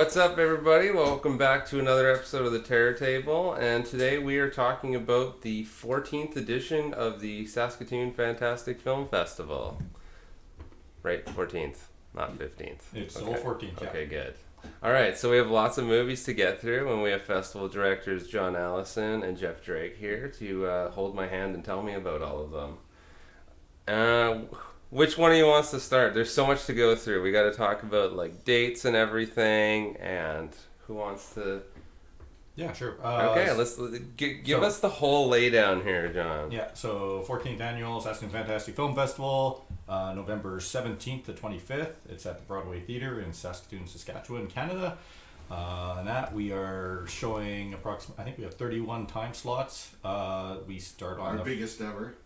What's up, everybody? Welcome back to another episode of the Terror Table, and today we are talking about the 14th edition of the Saskatoon Fantastic Film Festival. Right, 14th, not 15th. It's all 14th, yeah. Okay, good. All right, so we have lots of movies to get through, and we have festival directors John Allison and Jeff Drake here to hold my hand and tell me about all of them. Which one of you wants to start? There's so much to go through. We got to talk about like dates and everything, and who wants to? Yeah, sure. Okay, let's give us the whole laydown here, John. Yeah, so 14th Annual Saskatoon Fantastic Film Festival, November 17th to 25th. It's at the Broadway Theatre in Saskatoon, Saskatchewan, Canada. And that we are showing approximately, I think we have 31 time slots. We start on our biggest ever.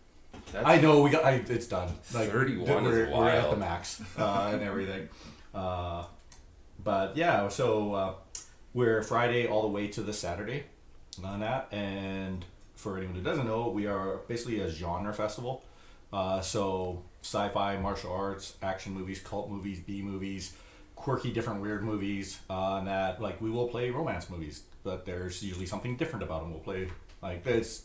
I know it's done. Like 31 is wild. We're at the max and everything. But yeah, so we're Friday all the way to the Saturday on that. And for anyone who doesn't know, we are basically a genre festival. So sci-fi, martial arts, action movies, cult movies, B movies, quirky, different, weird movies. And that, like, we will play romance movies, but there's usually something different about them. We'll play like this.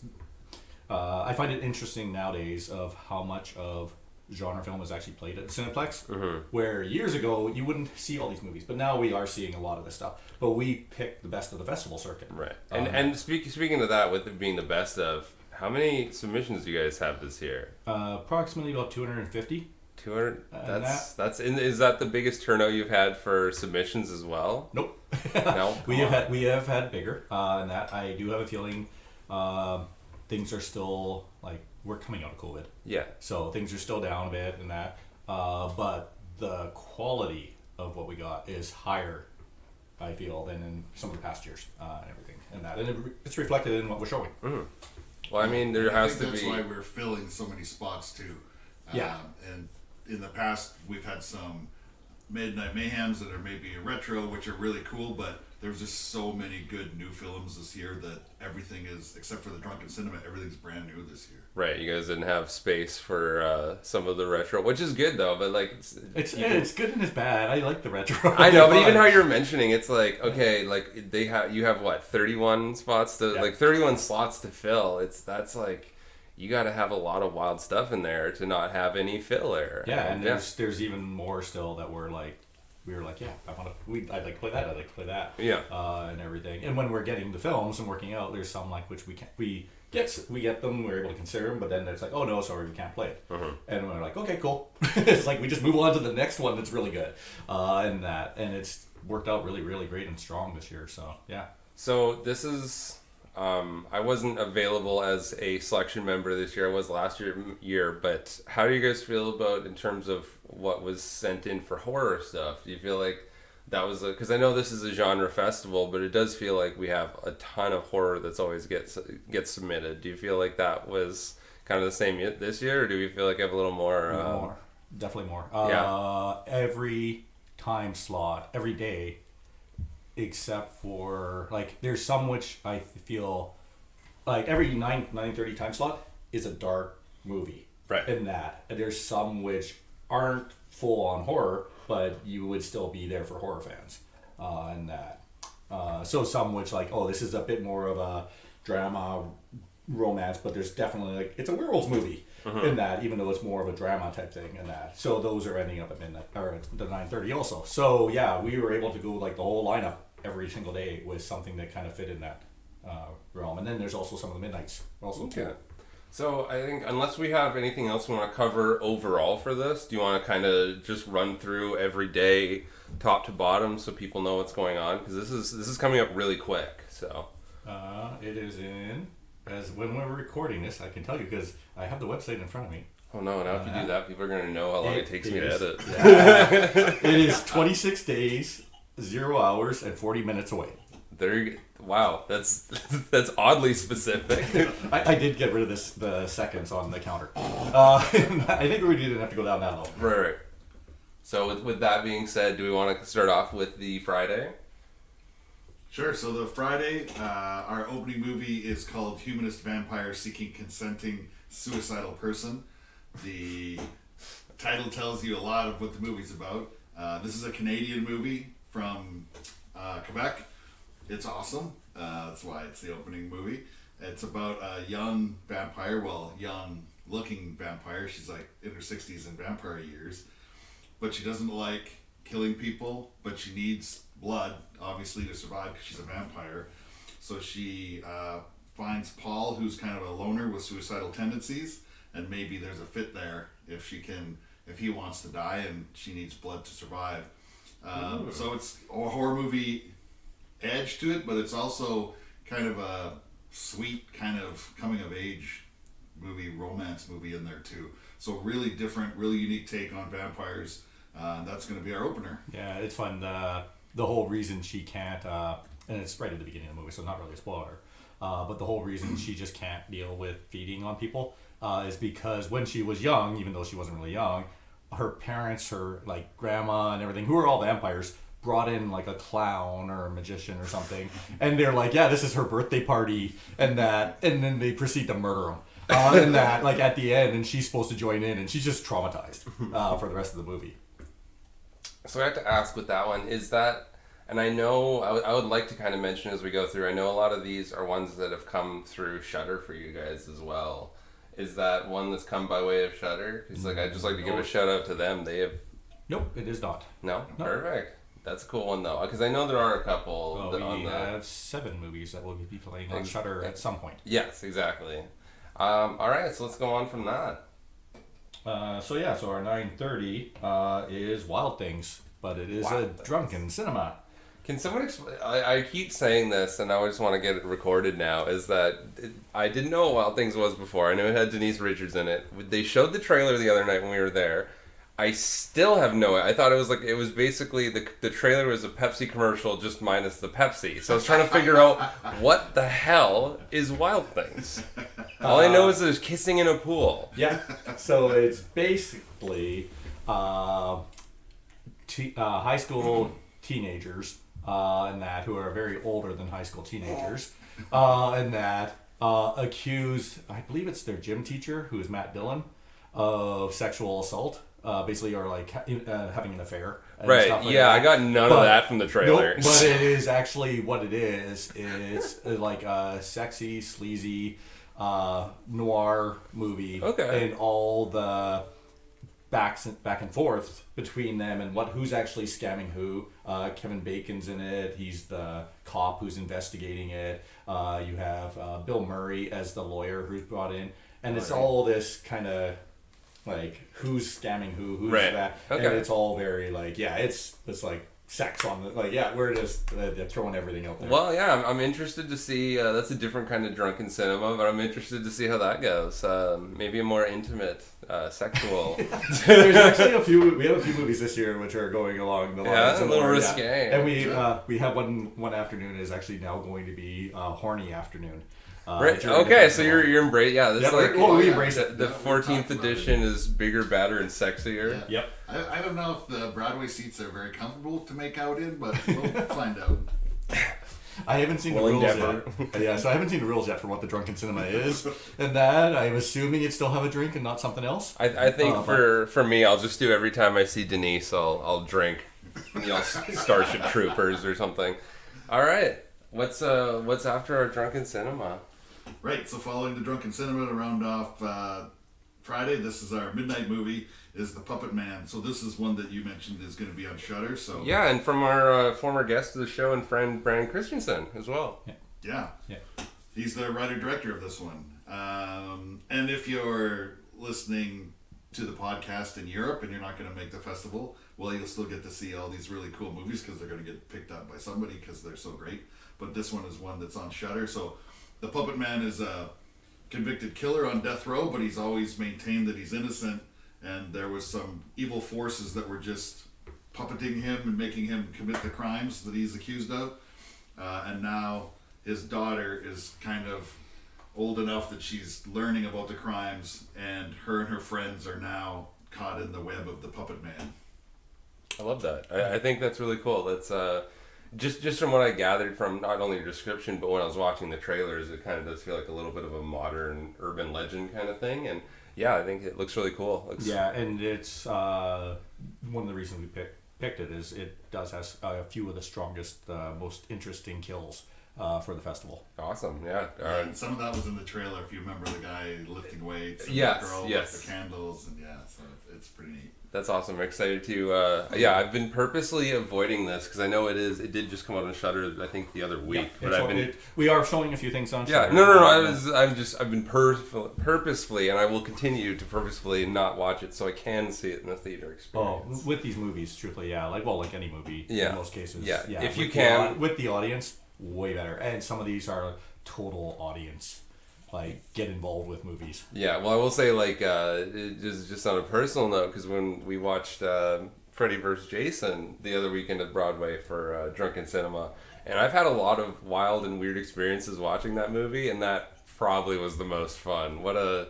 I find it interesting nowadays of how much of genre film is actually played at the Cineplex, where years ago you wouldn't see all these movies, but now we are seeing a lot of this stuff. But we pick the best of the festival circuit. Right. And speaking of that, with it being the best of, how many submissions do you guys have this year? Approximately about 250. 200. Is that the biggest turnout you've had for submissions as well? Nope. No. We have had bigger, and that I do have a feeling. Things are still, like, we're coming out of COVID. Yeah. So things are still down a bit and that. But the quality of what we got is higher, I feel, than in some of the past years and everything. And that. And it's reflected in what we're showing. Mm-hmm. Well, I mean, there has to be... That's why we're filling so many spots, too. Yeah. And in the past, we've had some Midnight Mayhems that are maybe a retro, which are really cool, but there's just so many good new films this year that everything is, except for the Drunken Cinema, everything's brand new this year. Right, you guys didn't have space for some of the retro, which is good though. But like, it's good and it's bad. I like the retro. I know, but even how you're mentioning, it's like, okay, like you have what, 31 spots to like 31 slots to fill. That's like, you got to have a lot of wild stuff in there to not have any filler. Yeah, and there's even more still that we were like, yeah, I'd like to play that, I'd like to play that. Yeah. And everything. And when we're getting the films and working out, there's some like which we get them, we're able to consider them, but then it's like, oh no, sorry, we can't play it. And we're like, okay, cool. It's like we just move on to the next one that's really good. And it's worked out really, really great and strong this year. So yeah. So this is I wasn't available as a selection member this year. I was last year, but how do you guys feel about in terms of what was sent in for horror stuff? Do you feel like that was because I know this is a genre festival, but it does feel like we have a ton of horror that's always gets submitted. Do you feel like that was kind of the same this year, or do you feel like you have a little more? More, definitely more. Every time slot, every day. Except for like there's some which I feel like every 9:30 time slot is a dark movie, right? And there's some which aren't full on horror, but you would still be there for horror fans, and that. So some which like, oh, this is a bit more of a drama romance, but there's definitely like it's a werewolf movie in that, even though it's more of a drama type thing in that. So those are ending up at midnight or at the 9:30 also. So yeah, we were able to go like the whole lineup every single day with something that kind of fit in that realm. And then there's also some of the midnights also too. So I think unless we have anything else we want to cover overall for this, do you want to kind of just run through every day top to bottom so people know what's going on? Because this is coming up really quick. So it is in. As when we're recording this, I can tell you because I have the website in front of me. Oh no! Now if you do that, people are going to know how long it takes me to edit. It is 26 days, 0 hours, and 40 minutes away. Wow, that's oddly specific. I did get rid of the seconds on the counter. I think we didn't have to go down that low. Right. So with that being said, do we want to start off with the Friday? Sure. So the Friday, our opening movie is called Humanist Vampire Seeking Consenting Suicidal Person. The title tells you a lot of what the movie's about. This is a Canadian movie from Quebec. It's awesome. That's why it's the opening movie. It's about a young vampire, young looking vampire. She's like in her 60s in vampire years, but she doesn't like killing people, but she needs blood, obviously, to survive because she's a vampire. So she finds Paul, who's kind of a loner with suicidal tendencies, and maybe there's a fit there if he wants to die and she needs blood to survive. So it's a horror movie edge to it, but it's also kind of a sweet kind of coming of age movie, romance movie in there too. So really different, really unique take on vampires. That's going to be our opener. Yeah, it's fun. The whole reason she can't, and it's right at the beginning of the movie, so not really a spoiler, but the whole reason she just can't deal with feeding on people is because when she was young, even though she wasn't really young, her parents, her like grandma and everything, who are all vampires, brought in like a clown or a magician or something, and they're like, yeah, this is her birthday party, and then they proceed to murder him. And that, like at the end, and she's supposed to join in, and she's just traumatized for the rest of the movie. So I have to ask with that one, is that, and I know, I would like to kind of mention as we go through, I know a lot of these are ones that have come through Shudder for you guys as well. Is that one that's come by way of Shudder? Because like, I'd just like to give a shout out to them. They have... Nope, it is not. No? No. Perfect. That's a cool one though, because I know there are a couple. We have 7 movies that will be playing on Shudder at some point. Yes, exactly. All right, so let's go on from that. So our 9:30 is Wild Things, but it is a drunken cinema. Can someone explain? I keep saying this, and I just want to get it recorded now. Is that I didn't know what Wild Things was before. I knew it had Denise Richards in it. They showed the trailer the other night when we were there. I still have no. I thought it was basically the trailer was a Pepsi commercial just minus the Pepsi. So I was trying to figure out what the hell is Wild Things. All I know is there's kissing in a pool. Yeah. So it's basically high school teenagers and that who are very older than high school teenagers and that accuse, I believe it's their gym teacher, who is Matt Dillon, of sexual assault. Basically, or like having an affair. And right. Stuff like yeah, that. I got none of that from the trailer. Nope, but it is actually what it is. It's like a sexy, sleazy, noir movie. Okay. And all the back and forth between them and who's actually scamming who. Kevin Bacon's in it. He's the cop who's investigating it. You have Bill Murray as the lawyer who's brought in, and it's all this kind of like who's scamming who's right. that, okay. And it's all very like it's like sex on the we're just they're throwing everything out there. Well, yeah, I'm interested to see. That's a different kind of drunken cinema, but I'm interested to see how that goes. Maybe a more intimate, sexual. There's actually we have a few movies this year which are going along the lines. Yeah, a little risque. And we have one afternoon is actually now going to be horny afternoon. Right. Okay, so you're embracing. Yeah, this we embrace it. The 14th edition is bigger, badder, and sexier. Yeah. Yep. I don't know if the Broadway seats are very comfortable to make out in, but we'll find out. I haven't seen the rules yet. Yeah, so I haven't seen the rules yet for what the drunken cinema is, and that I'm assuming it still have a drink and not something else. I think for me, I'll just do every time I see Denise, I'll drink, Starship Troopers or something. All right, what's after our drunken cinema? Right, so following the drunken cinema to round off Friday, this is our midnight movie, is The Puppet Man. So this is one that you mentioned is going to be on Shudder. So yeah, and from our former guest of the show and friend Brandon Christensen as well. Yeah. He's the writer-director of this one. And if you're listening to the podcast in Europe and you're not going to make the festival, well, you'll still get to see all these really cool movies because they're going to get picked up by somebody because they're so great. But this one is one that's on Shudder. So The Puppet Man is a convicted killer on death row, but he's always maintained that he's innocent, and there was some evil forces that were just puppeting him and making him commit the crimes that he's accused of. And now his daughter is kind of old enough that she's learning about the crimes, and her friends are now caught in the web of the Puppet Man. I love that. I think that's really cool. That's just from what I gathered from not only your description, but when I was watching the trailers, it kind of does feel like a little bit of a modern urban legend kind of thing. And yeah, I think it looks really cool. Yeah, and it's one of the reasons we picked depicted is it does have a few of the strongest, most interesting kills for the festival. Awesome, yeah. And some of that was in the trailer. If you remember the guy lifting weights, and Yes, the girl yes. with the candles, and so it's pretty neat. That's awesome. I'm excited to. Yeah, I've been purposely avoiding this because I know it did just come out on Shudder. I think the other week, but I've been. We are showing a few things on. Yeah, Shudder. no. I've been purposefully, and I will continue to purposefully not watch it so I can see it in the theater experience. Oh, with these movies, truthfully, yeah, like any movie. Yeah. In most cases. Yeah. If you with can, with the audience, way better. And some of these are total audience. Like, get involved with movies. Yeah, well, I will say, like, just on a personal note, because when we watched Freddy vs. Jason the other weekend at Broadway for Drunken Cinema, and I've had a lot of wild and weird experiences watching that movie, and that probably was the most fun. What a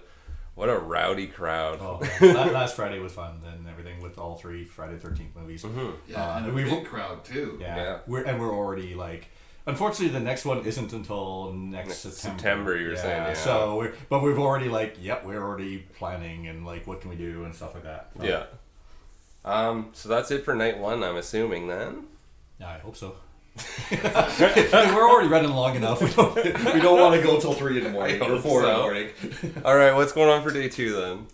rowdy crowd. Oh, last Friday was fun and everything with all 3 Friday the 13th movies. Mm-hmm. Yeah, and a big crowd too. Yeah. We're already like. Unfortunately, the next one isn't until next September. You're saying, yeah. So, we've already we're already planning and like what can we do and stuff like that. Yeah. So that's it for night 1, I'm assuming then. Yeah, I hope so. We're already running long enough. We don't want to go till 3 in the morning or 4 in the morning. All right, what's going on for day 2 then?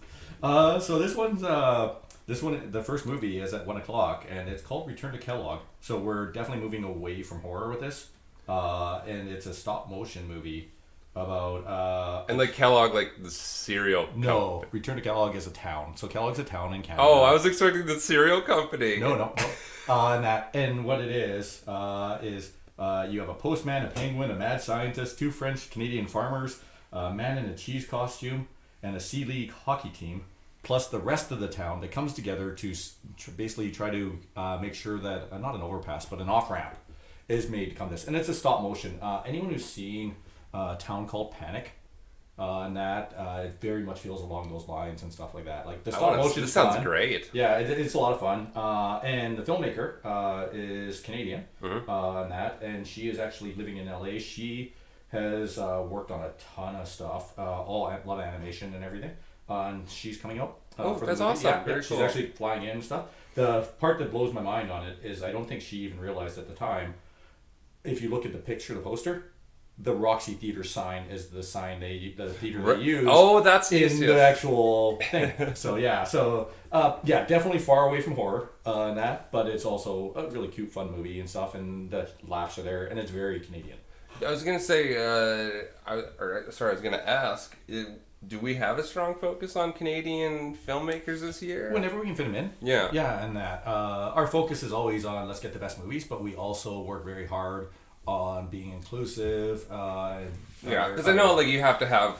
So this one, the first movie is at 1:00, and it's called Return to Kellogg. So we're definitely moving away from horror with this. And it's a stop motion movie about and like Kellogg, like the cereal no company. Return to Kellogg is a town, so Kellogg's a town in Canada. Oh, I was expecting the cereal company. No. And what it is you have a postman, a penguin, a mad scientist, 2 French Canadian farmers, a man in a cheese costume, and a C League hockey team, plus the rest of the town that comes together to basically try to make sure that not an overpass but an off ramp is made to come this, and it's a stop motion. Anyone who's seen a town called Panic, and that it very much feels along those lines and stuff like that. Like the stop motion. This sounds great. Yeah, it's a lot of fun. And the filmmaker is Canadian, and that, and she is actually living in LA. She has worked on a ton of stuff, a lot of animation and everything. And she's coming out. For that's the movie. awesome. Yeah, she's actually flying in and stuff. The part that blows my mind on it is I don't think she even realized at the time. If you look at the picture, the poster, the Roxy Theater sign is the sign the theater they use. Oh, that's in the actual thing. So definitely far away from horror and that, but it's also a really cute, fun movie and stuff, and the laughs are there, and it's very Canadian. I was gonna say, I was gonna ask. Do we have a strong focus on Canadian filmmakers this year? Whenever we can fit them in. Yeah. Yeah, and that. Our focus is always on let's get the best movies, but we also work very hard on being inclusive. Because I know you have to have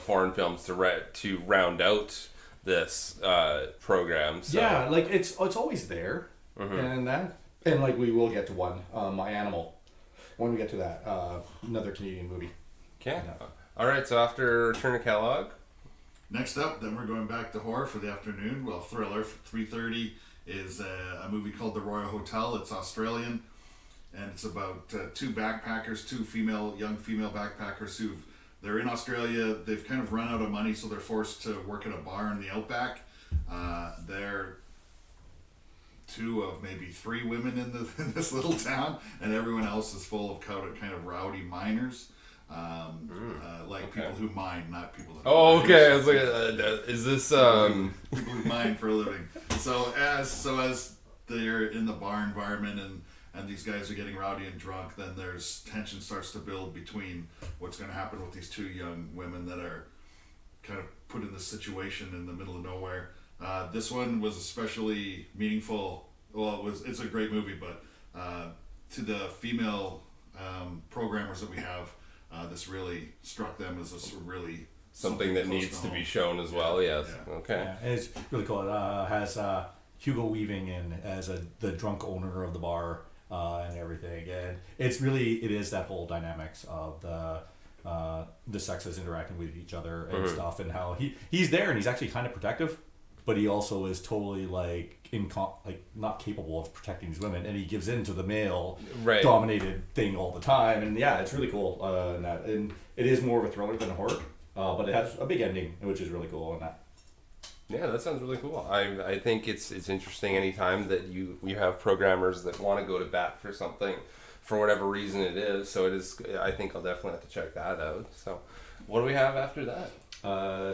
foreign films to round out this program. So. Yeah, it's always there, and that, and we will get to one, My Animal, when we get to that, another Canadian movie. Okay. All right, so after Return to Kellogg. Next up, then we're going back to horror for the afternoon. Well, thriller for 3:30 is a movie called The Royal Hotel. It's Australian, and it's about 2 backpackers, 2 young female backpackers they're in Australia. They've kind of run out of money, so they're forced to work at a bar in the outback. They're 2 of maybe 3 women in this little town, and everyone else is full of kind of rowdy miners. People who mine, not people that. Oh, okay. I was like, is this people who mine for a living? So as they're in the bar environment and these guys are getting rowdy and drunk, then there's tension starts to build between what's going to happen with these 2 young women that are kind of put in this situation in the middle of nowhere. This one was especially meaningful. Well, it's a great movie, but to the female programmers that we have. This really struck them as a really something that needs to be shown as well. Yes. Yeah. Okay. Yeah, it's really cool. It has Hugo Weaving in as the drunk owner of the bar and everything, and it is that whole dynamics of the sexes interacting with each other and stuff, and how he's there and he's actually kind of protective, but he also is totally not capable of protecting these women, and he gives in to the male dominated thing all the time, and it's really cool. And it is more of a thriller than a horror, but it has a big ending, which is really cool. And that. Yeah, that sounds really cool. I think it's interesting anytime that you have programmers that want to go to bat for something for whatever reason it is. So it is. I think I'll definitely have to check that out. So, what do we have after that?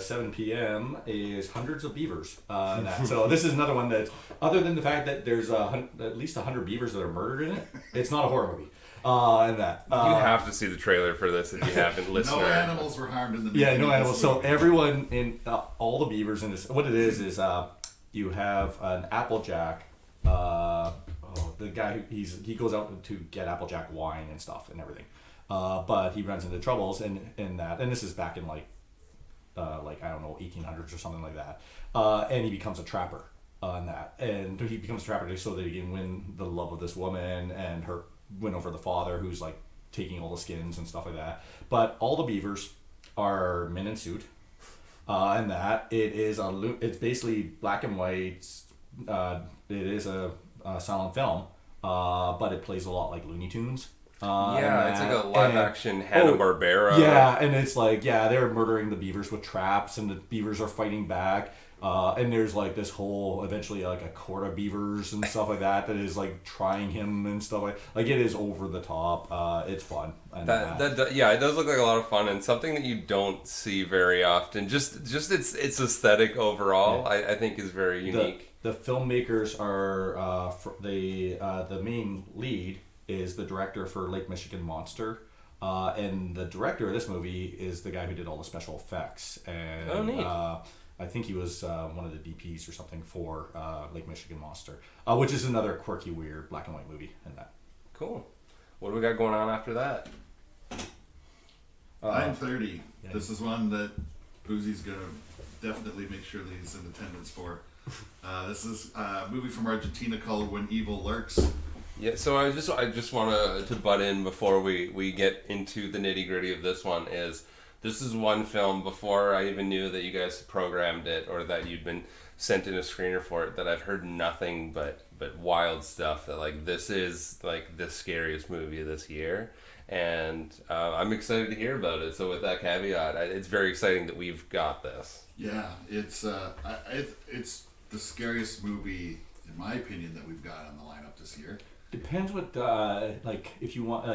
7 p.m. is Hundreds of Beavers. So this is another one that, other than the fact that there's at least 100 beavers that are murdered in it, it's not a horror movie. And that You have to see the trailer for this if you haven't listened. No animals were harmed in the yeah, making no of animals. this So movie. everyone in all the beavers in this, what it is you have an Applejack. The guy he goes out to get Applejack wine and stuff and everything, but he runs into troubles in that, and this is back in like I don't know 1800s or something like that, and he becomes a trapper on that, and he becomes a trapper so that he can win the love of this woman and win over the father who's like taking all the skins and stuff like that. But all the beavers are men in suit, and that it's basically black and white. It is a silent film, but it plays a lot like Looney Tunes. Yeah, it's like a live action Hanna-Barbera. Yeah, and it's like, they're murdering the beavers with traps, and the beavers are fighting back. And there's like this whole, eventually like a court of beavers and stuff like that is like trying him and stuff like it is over the top. It's fun. And Yeah, it does look like a lot of fun and something that you don't see very often. Just its aesthetic overall, I think is very unique. The filmmakers are the main lead is the director for Lake Michigan Monster, and the director of this movie is the guy who did all the special effects. And oh, neat. I think he was one of the DPs or something for Lake Michigan Monster, which is another quirky, weird black and white movie. And that. Cool. What do we got going on after that? 9:30. Yeah. This is one that Buzi's gonna definitely make sure that he's in attendance for. This is a movie from Argentina called When Evil Lurks. Yeah, so I just want to butt in before we get into the nitty gritty of this one. This is one film before I even knew that you guys programmed it or that you'd been sent in a screener for it that I've heard nothing but wild stuff that like this is like the scariest movie of this year, and I'm excited to hear about it. So with that caveat, it's very exciting that we've got this. Yeah, it's the scariest movie in my opinion that we've got on the lineup this year. Depends what if you want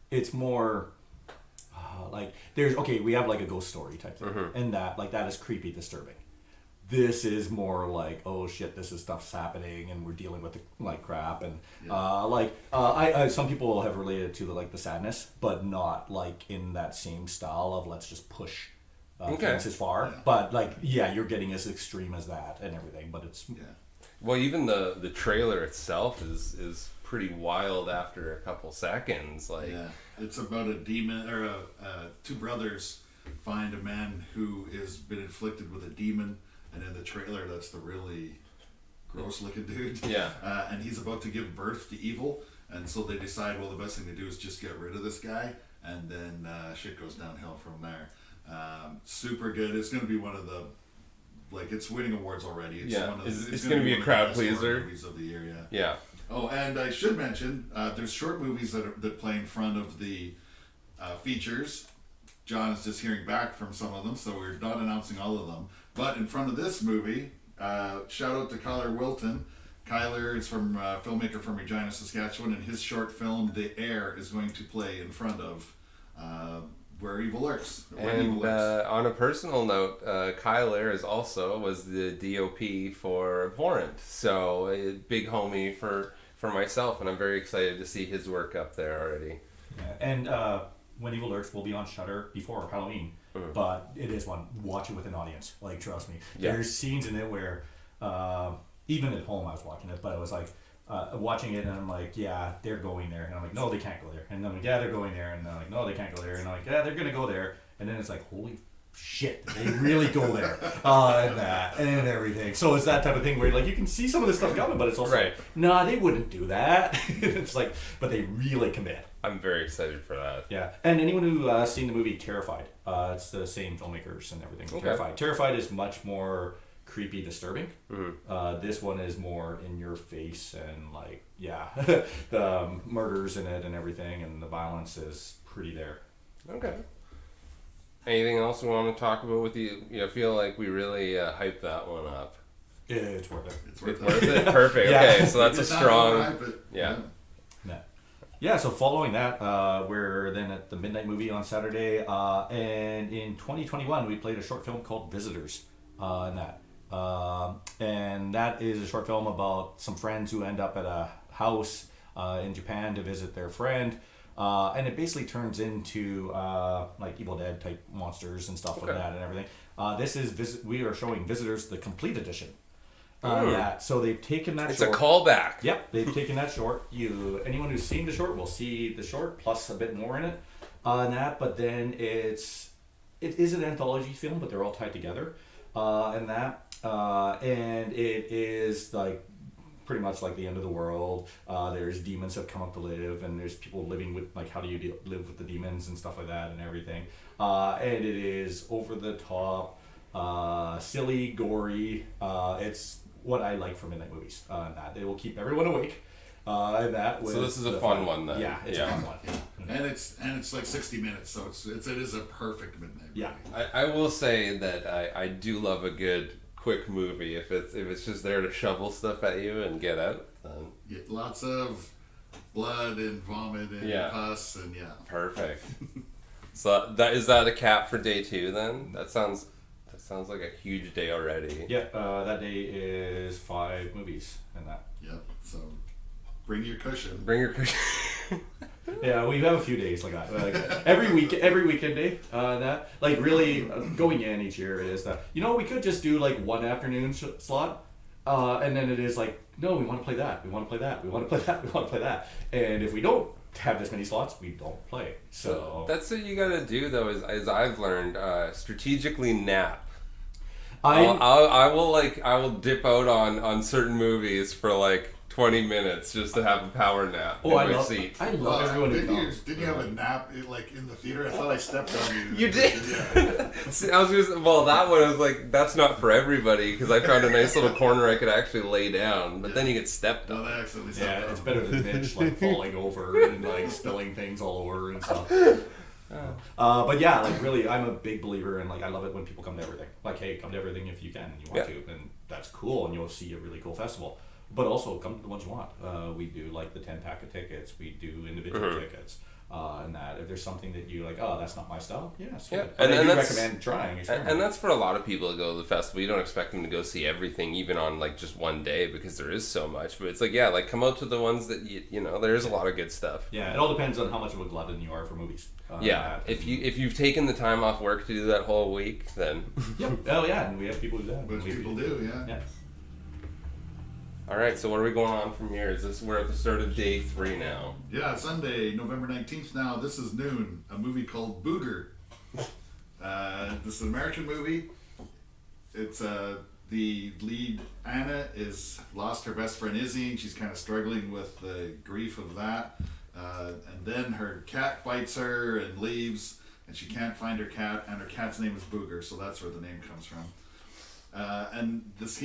it's more we have like a ghost story type thing, and that is creepy, disturbing. This is more like, oh shit, this is stuff's happening and we're dealing with crap, and some people have related to the sadness, but not like in that same style of let's just push things as far. Yeah. But you're getting as extreme as that and everything, but it's Well, even the trailer itself is pretty wild after a couple seconds. It's about a demon or two brothers find a man who has been inflicted with a demon, and in the trailer that's the really gross looking dude. Yeah. And he's about to give birth to evil, and so they decide, well, the best thing to do is just get rid of this guy, and then shit goes downhill from there. Super good. It's going to be one of the it's winning awards already. It's it's going to be a crowd pleaser. Movies of the year, yeah. Yeah. Oh, and I should mention, there's short movies that play in front of the features. John is just hearing back from some of them, so we're not announcing all of them. But in front of this movie, shout out to Kyler Wilton. Kyler is from filmmaker from Regina, Saskatchewan, and his short film The Air is going to play in front of Where Evil Lurks. And on a personal note, Kyler was the DOP for Abhorrent, so a big homie for myself, and I'm very excited to see his work up there already. Yeah. And When Evil Lurks will be on Shudder before Halloween, but it is one. Watch it with an audience. Trust me. Yeah. There's scenes in it where, even at home I was watching it, but I was watching it and I'm like, yeah, they're going there. And I'm like, no, they can't go there. And I'm like, yeah, they're going there. And I'm like, no, they can't go there. And I'm like, yeah, they're going to go there. And then it's like, holy shit, they really go there. And everything. So it's that type of thing where you can see some of this stuff coming, but it's also nah, they wouldn't do that. It's but they really commit. I'm very excited for that. Yeah. And anyone who seen the movie Terrified, it's the same filmmakers and everything. Okay. Terrified is much more creepy, disturbing. This one is more in your face and the murders in it and everything, and the violence is pretty there. Okay. Anything else we want to talk about with you? I feel like we really hyped that one up. Yeah, it's worth it. It's worth Worth it. it? Perfect. Yeah. Okay, so that's a It's not strong... overhype it. Yeah. Yeah, so following that, we're then at the Midnight Movie on Saturday, and in 2021 we played a short film called Visitors, in that. And that is a short film about some friends who end up at a house in Japan to visit their friend, and it basically turns into like Evil Dead type monsters and stuff like that and everything. We are showing Visitors the complete edition. That. So they've taken that It's short. a callback. Yep, they've taken that short. Anyone who's seen the short will see the short plus a bit more in it on that. But then it is an anthology film, but they're all tied together, and it is like pretty much like the end of the world. There's demons have come up to live, and there's people living with like how do you live with the demons and stuff like that and everything. And it is over the top, silly, gory. It's what I like from midnight movies. That it will keep everyone awake. And that was So this is a fun one then. Yeah, it's a fun one. Yeah. And it's like 60 minutes, so it is a perfect midnight movie. Yeah. I will say that I do love a good quick movie. If it's just there to shovel stuff at you and get out, then Get lots of blood and vomit and pus and perfect. So is that a cap for day 2 then? That sounds like a huge day already. Yeah, that day is 5 movies and that. Yep. So bring your cushion. Bring your cushion. Yeah, we have a few days like that. Like every weekend day. That like really going in each year is that we could just do like one afternoon slot, and then it is like no, we want to play that, we want to play that, we want to play that, we want to play that, and if we don't have this many slots, we don't play. So that's what you gotta do though. Is I've learned strategically nap. I will dip out on certain movies for like 20 minutes just to have a power nap in my seat. I love everyone who comes. Did you have a nap in the theater? I thought I stepped on you. You did? Yeah. See, that one I was like, that's not for everybody because I found a nice little corner I could actually lay down, but then you get stepped on. No, they accidentally stepped Yeah, on. it's better than Mitch like falling over and like spilling things all over and stuff. But yeah, like really, I'm a big believer in like I love it when people come to everything. Like, hey, come to everything if you can and you want to, and that's cool, and you'll see a really cool festival. But also come to the ones you want. We do like the 10-pack of tickets. We do individual tickets, and that if there's something that you like, oh, that's not my style. Yes, Yeah, but I do that's, recommend trying. And that's for a lot of people to go to the festival. You don't expect them to go see everything, even on like just one day, because there is so much. But it's like, yeah, like come out to the ones that there is a lot of good stuff. Yeah, it all depends on how much of a glutton you are for movies. If you've taken the time off work to do that whole week, then yeah, oh yeah, and we have people who do that. Most people do, yeah. All right, so what are we going on from here? We're at the start of day 3 now? Yeah, Sunday, November 19th now. This is noon. A movie called Booger. This is an American movie. It's the lead, Anna, is lost her best friend Izzy, and she's kind of struggling with the grief of that. And then her cat bites her and leaves, and she can't find her cat, and her cat's name is Booger, so that's where the name comes from. And this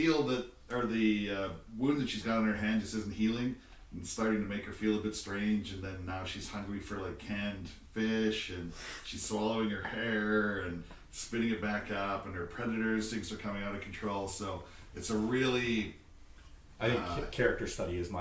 the wound that she's got on her hand just isn't healing, and it's starting to make her feel a bit strange, and then now she's hungry for like canned fish, and she's swallowing her hair and spitting it back up, and her predators, things are coming out of control, so it's a really... I think character study is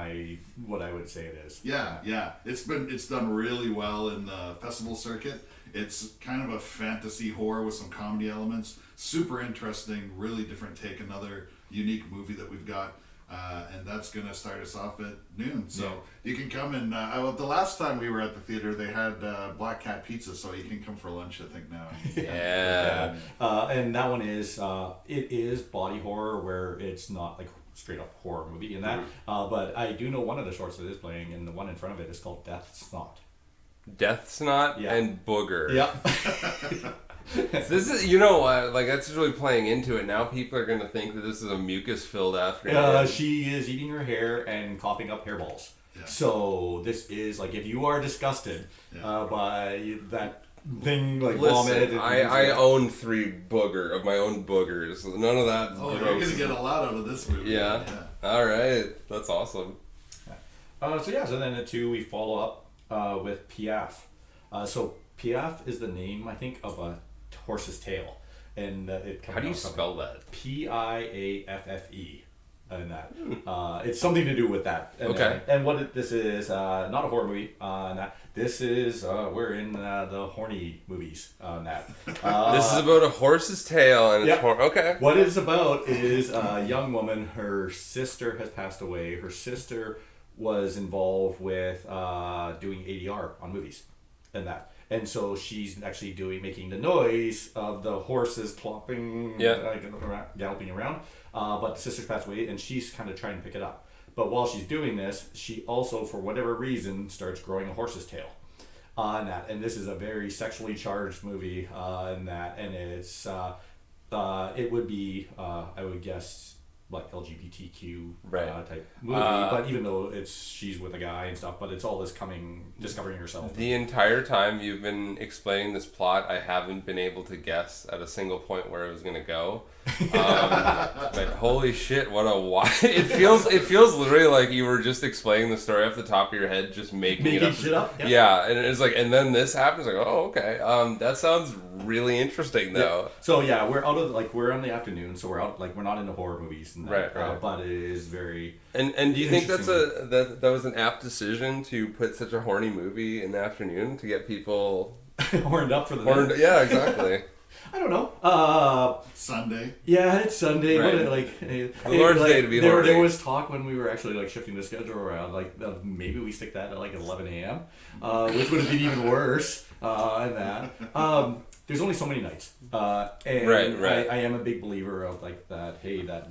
what I would say it is. Yeah. It's done really well in the festival circuit. It's kind of a fantasy horror with some comedy elements. Super interesting, really different take, another unique movie that we've got. And that's going to start us off at noon. So you can come and, the last time we were at the theater, they had Black Cat Pizza, so you can come for lunch, I think, now. Yeah. And that one is, it is body horror where it's not like straight up horror movie in that. But I do know one of the shorts that is playing, and the one in front of it is called Death Snot. Death Snot and Booger. Yep. This is, like that's really playing into it. Now people are going to think that this is a mucus-filled afternoon. She is eating her hair and coughing up hairballs. Yeah. So this is like, if you are disgusted by that thing, like vomit. I own 3 of my own boogers. None of that. You're going to get a lot out of this movie. Yeah. All right. That's awesome. So then at 2 we follow up with Piaf. So Piaf is the name, I think, of a horse's tail, and it. How do you spell that? Piaffe. And that it's something to do with that. And, Okay. And what this is not a horror movie. This is we're in the horny movies on that. This is about a horse's tail and it's okay. What it's about is a young woman. Her sister has passed away. Her sister was involved with doing ADR on movies, and that. And so she's actually making the noise of the horses clopping, galloping around. But the sister's passed away, and she's kind of trying to pick it up. But while she's doing this, she also, for whatever reason, starts growing a horse's tail. And this is a very sexually charged movie. And it's it would be I would guess like LGBTQ type movie, but even though she's with a guy and stuff, but it's all this discovering herself. The entire time you've been explaining this plot, I haven't been able to guess at a single point where it was going to go. But holy shit, what a wild! It feels literally like you were just explaining the story off the top of your head, just making it up. Shit up. Yeah, and it's like, and then this happens. Like, oh, okay. That sounds really interesting, though. Yeah. So yeah, we're out of we're in the afternoon, so we're out we're not into horror movies, and that, right. But it is very. And do you think that was an apt decision to put such a horny movie in the afternoon to get people horned up for the night? Yeah, exactly. I don't know. Sunday. Yeah, it's Sunday. Right. The Lord's Day to be horny. There was talk when we were actually shifting the schedule around, maybe we stick that at 11 a.m., which would have been even worse. And that. There's only so many nights. And right. I am a big believer of that. Hey, that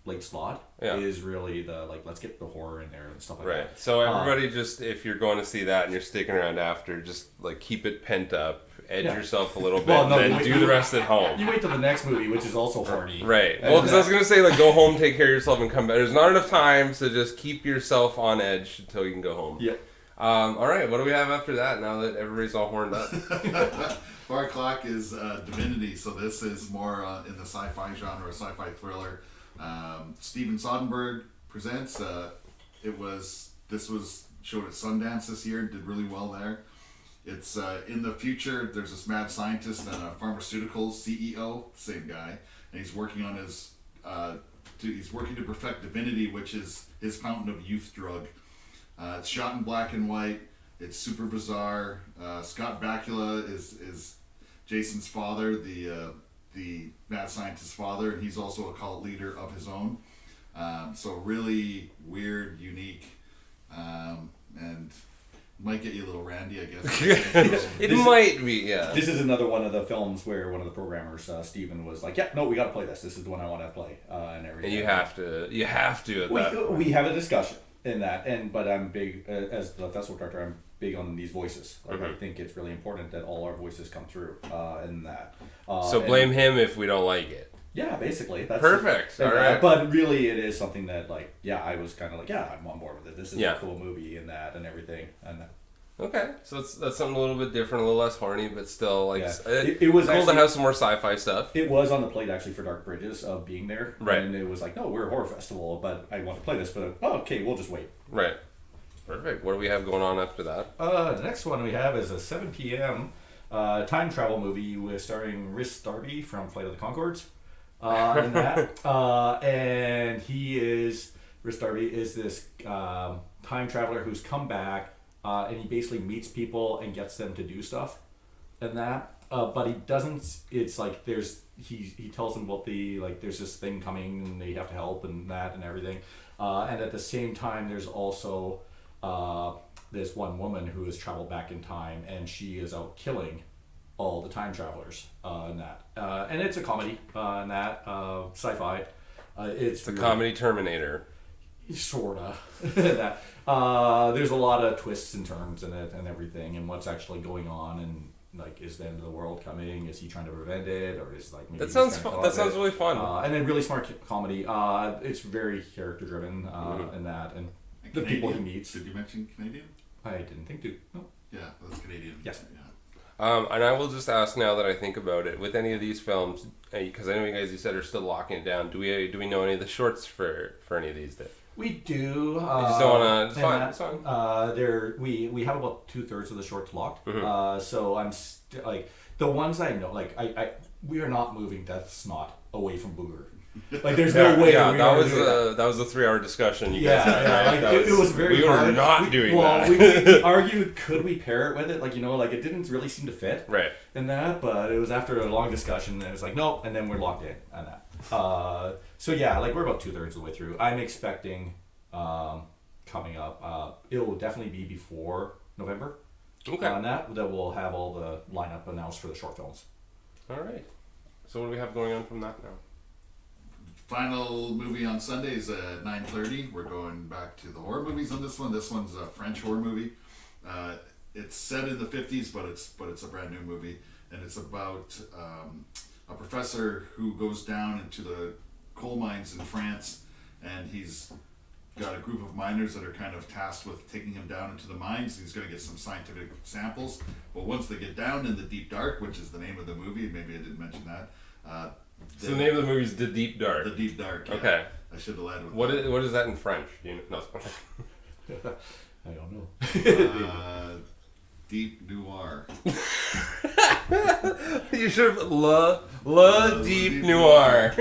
late slot is really the let's get the horror in there and stuff like that. Right. So everybody, just if you're going to see that and you're sticking around after, just keep it pent up. Edge yourself a little bit, and then do the rest at home. You wait till the next movie, which is also horny. Right. Well, because I was going to say, go home, take care of yourself, and come back. There's not enough time, so just keep yourself on edge until you can go home. Yeah. All right, what do we have after that, now that everybody's all horned up? 4 o'clock is Divinity, so this is more in the sci-fi genre, a sci-fi thriller. Steven Soderbergh presents. This was showed at Sundance this year, did really well there. It's in the future. There's this mad scientist and a pharmaceuticals CEO, same guy, and he's working on he's working to perfect divinity, which is his fountain of youth drug. It's shot in black and white. It's super bizarre. Scott Bakula is Jason's father, the mad scientist's father, and he's also a cult leader of his own. So really weird, unique, and might get you a little randy, I guess. It might be, yeah. This is another one of the films where one of the programmers, Steven, was like, "Yeah, no, we got to play this. This is the one I want to play," and everything. And you have to. We have a discussion in that, but I'm big as the festival director. I'm big on these voices. I think it's really important that all our voices come through in that. So blame him if we don't like it. Yeah, basically. That's perfect. All right. But really, it is something that, I was kind of I'm on board with it. This is a cool movie and that and everything. And okay, so that's something a little bit different, a little less horny, but still, it was cool to have some more sci-fi stuff. It was on the plate, actually, for Dark Bridges of being there. Right. And it was no, we're a horror festival, but I want to play this, but, okay, we'll just wait. Right. Perfect. What do we have going on after that? The next one we have is a 7 p.m. Time travel movie starring Rhys Darby from Flight of the Conchords. And that. And Rhys Darby is this time traveler who's come back, and he basically meets people and gets them to do stuff and that. But he doesn't, it's he tells them about there's this thing coming and they have to help and that and everything. And at the same time, there's also this one woman who has traveled back in time, and she is out killing all the time travelers and that. And it's a comedy and that, sci-fi. It's a comedy Terminator. Sorta. That. There's a lot of twists and turns in it and everything, and what's actually going on, and is the end of the world coming? Is he trying to prevent it, or is maybe that sounds fun. That sounds really fun. And then really smart comedy. It's very character driven and that, and the people he meets. Did you mention Canadian? I didn't think to. No. Yeah, that's Canadian. Yes. Yeah. And I will just ask now that I think about it, with any of these films, because I know you guys, you said, are still locking it down. Do we know any of the shorts for any of these? We do. I just don't want to. It's fine. We have about 2/3 of the shorts locked. So I'm the The ones I know, like we are not moving Death Snot away from Booger. Like there's no way. Yeah, we that are was doing that. that was a 3-hour discussion. You Yeah, guys had, yeah, right? like, That it was very we hard. were not doing that. We argued, could we pair it with it? Like, like it didn't really seem to fit. Right. In that, but it was after a long discussion, and it was like, no, and then we're locked in on that. So yeah, like we're about 2/3 of the way through. I'm expecting coming up, it will definitely be before November. Okay. On that we'll have all the lineup announced for the short films. All right. So what do we have going on from that now? Final movie on Sundays at 9:30. We're going back to the horror movies on this one. This one's a French horror movie. It's set in the 50s, but it's a brand new movie, and it's about a professor who goes down into the coal mines in France, and he's got a group of miners that are kind of tasked with taking him down into the mines. He's going to get some scientific samples, but once they get down in the deep dark, which is the name of the movie, maybe I didn't mention that. So the name of the movie is The Deep Dark. The Deep Dark. Yeah. Okay. I should have led with What that. is that in French? Do you know? No. I don't know. Deep Noir. You should have Le Deep Noir.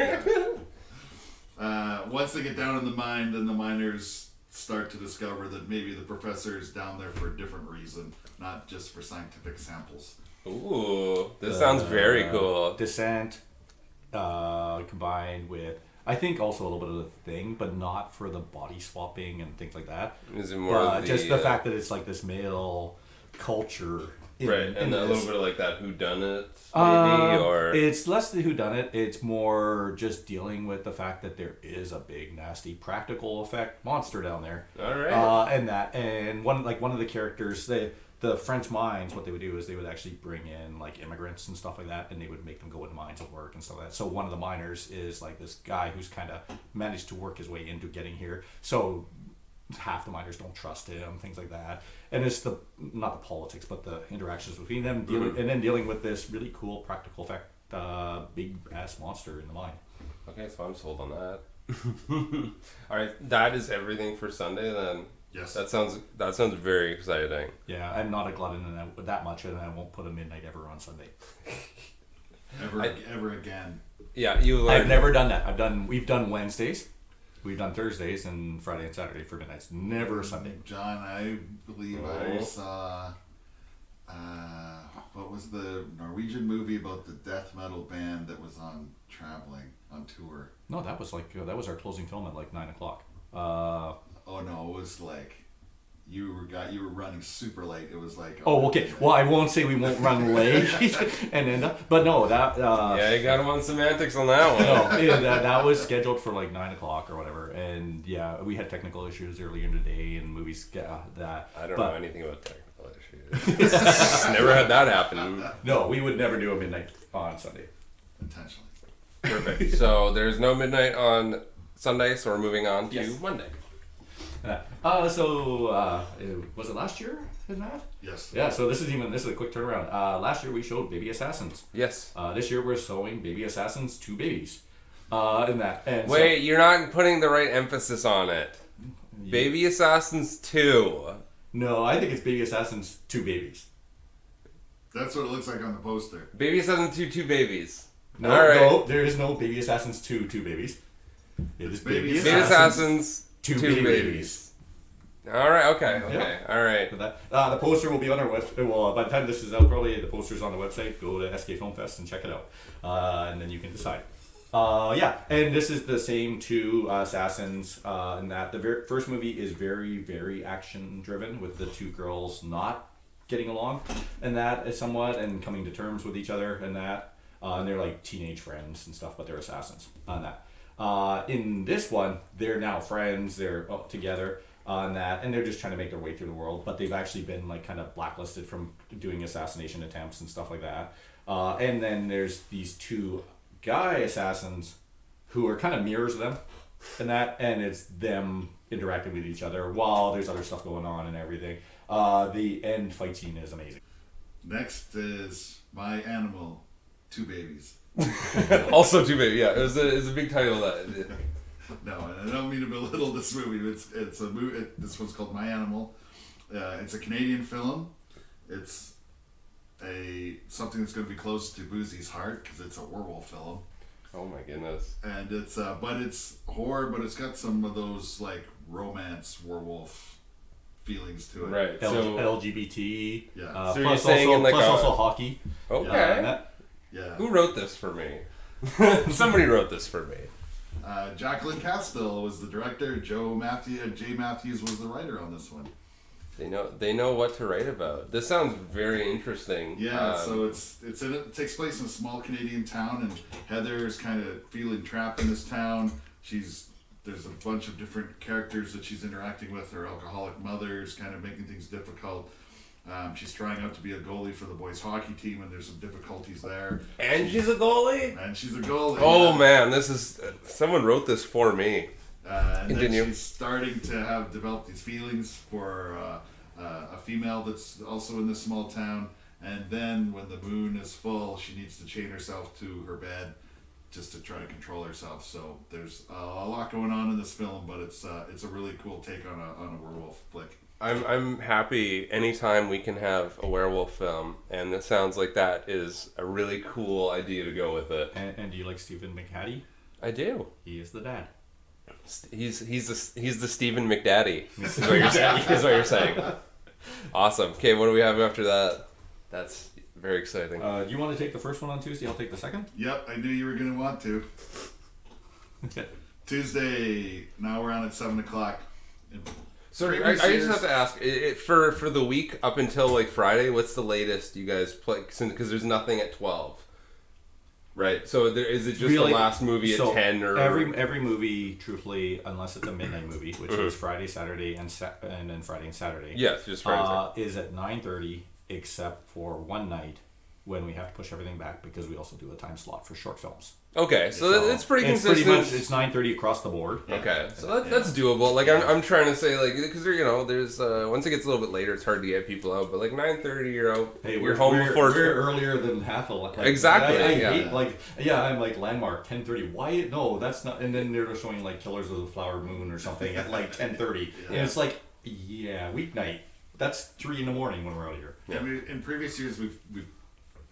Once they get down in the mine, then the miners start to discover that maybe the professor is down there for a different reason, not just for scientific samples. Ooh, this sounds very cool. Descent, combined with, I think, also a little bit of the Thing, but not for the body swapping and things like that. Is it more just the fact that it's like this male culture. Right, and a little bit of like that whodunit, maybe, or it's less the whodunit. It's more just dealing with the fact that there is a big, nasty, practical effect monster down there. All right. And one of the characters, the French mines, what they would do is they would actually bring in like immigrants and stuff like that, and they would make them go into mines and work and stuff like that. So one of the miners is like this guy who's kind of managed to work his way into getting here. So half the miners don't trust him, things like that. And it's not the politics, but the interactions between them, and then dealing with this really cool practical effect, big ass monster in the mine. Okay, so I'm sold on that. All right, that is everything for Sunday then. Yes. That sounds very exciting. Yeah, I'm not a glutton and that much, and I won't put a midnight ever on Sunday. Ever again. Yeah, you learned. I've never done that. We've done Wednesdays, we've done Thursdays, and Friday and Saturday for midnights. Never Sunday. John, I believe I saw. What was the Norwegian movie about the death metal band that was on traveling on tour? No, that was our closing film at like 9:00. Oh no, it was like you were running super late. It was like Oh, okay. Well, I won't say we won't run late and end up, but no, that. Yeah, you got him on semantics on that one. No, that was scheduled for like 9:00 or whatever, and yeah, we had technical issues earlier in the day, and movies that. I don't know anything about technical issues. Never had that happen. No, we would never do a midnight on Sunday. intentionally. Perfect. So there's no midnight on Sunday, so we're moving on to Yes. Monday. Was it last year in that? Yes. Yeah, so this is a quick turnaround. Last year we showed Baby Assassins. Yes. This year we're showing Baby Assassins 2 Babies. In that. And Wait, you're not putting the right emphasis on it. Baby Assassins 2. No, I think it's Baby Assassins 2 Babies. That's what it looks like on the poster. Baby Assassins 2, 2 babies. No, All right. no, there is no Baby Assassins 2 Babies. It is Baby Baby Assassins 2 2 babies. All right. Okay. Yeah. All right. The poster will be on our website. Well, by the time this is out, probably the poster's on the website. Go to SK Film Fest and check it out, and then you can decide. Yeah, and this is the same 2 assassins. In that the first movie is very, very action driven, with the 2 girls not getting along, and that is somewhat, and coming to terms with each other, and that, and they're like teenage friends and stuff, but they're assassins on that. In this one, they're now friends. They're together on that, and they're just trying to make their way through the world. But they've actually been like kind of blacklisted from doing assassination attempts and stuff like that. And then there's these 2 guy assassins who are kind of mirrors of them, and it's them interacting with each other while there's other stuff going on and everything. The end fight scene is amazing. Next is My Animal, 2 Babies. Also 2 babies. Yeah, it's a big title. That. No, and I don't mean to belittle this movie. But it's a movie. This one's called My Animal. It's a Canadian film. It's something that's going to be close to Buzi's heart because it's a werewolf film. Oh my goodness. And it's but it's horror, but it's got some of those like romance werewolf feelings to it. Right. So LGBT. Yeah. So plus you're saying in like also hockey. Okay. Yeah. Who wrote this for me? Somebody wrote this for me. Jacqueline Castill was the director. Jay Matthews was the writer on this one. They know what to write about. This sounds very interesting. Yeah, so it takes place in a small Canadian town, and Heather's kind of feeling trapped in this town. There's a bunch of different characters that she's interacting with. Her alcoholic mother's kind of making things difficult. She's trying out to be a goalie for the boys hockey team, and there's some difficulties there. And she's a goalie? And she's a goalie. Oh man, this is someone wrote this for me. And Continue. then she's starting to develop these feelings for a female that's also in this small town. And then when the moon is full, she needs to chain herself to her bed just to try to control herself. So there's a lot going on in this film, but it's a really cool take on a werewolf flick. I'm happy anytime we can have a werewolf film, and it sounds like that is a really cool idea to go with it. And do you like Stephen McHattie? I do. He is the dad. He's the Stephen McDaddy. Is what you're saying. Is what you're saying. Awesome. Okay, what do we have after that? That's very exciting. Do you want to take the first one on Tuesday? I'll take the second. Yep, I knew you were going to want to. Okay. Tuesday, now we're on at 7 o'clock. So I just have to ask, for the week up until like Friday, what's the latest you guys play? Because there's nothing at 12. Right, so is it just Really, the last movie at 10 or every movie, truthfully, unless it's a midnight movie, which is Friday, Saturday, and then Friday and Saturday. Yes, just Friday. Is at 9:30, except for one night when we have to push everything back because we also do a time slot for short films. Okay, so it's pretty consistent. Pretty much, it's 9:30 across the board. Okay, so that's doable. Like I'm trying to say, like, because there's once it gets a little bit later, it's hard to get people out. But like 9:30, you're out. Hey, you're home before. We're earlier than half a. Like, Exactly. I yeah. hate I'm like landmark 10:30. Why? No, that's not. And then they're showing like Killers of the Flower Moon or something at like 10:30, and it's like weeknight. That's 3 a.m. when we're out here. Yeah. I mean, in previous years, we've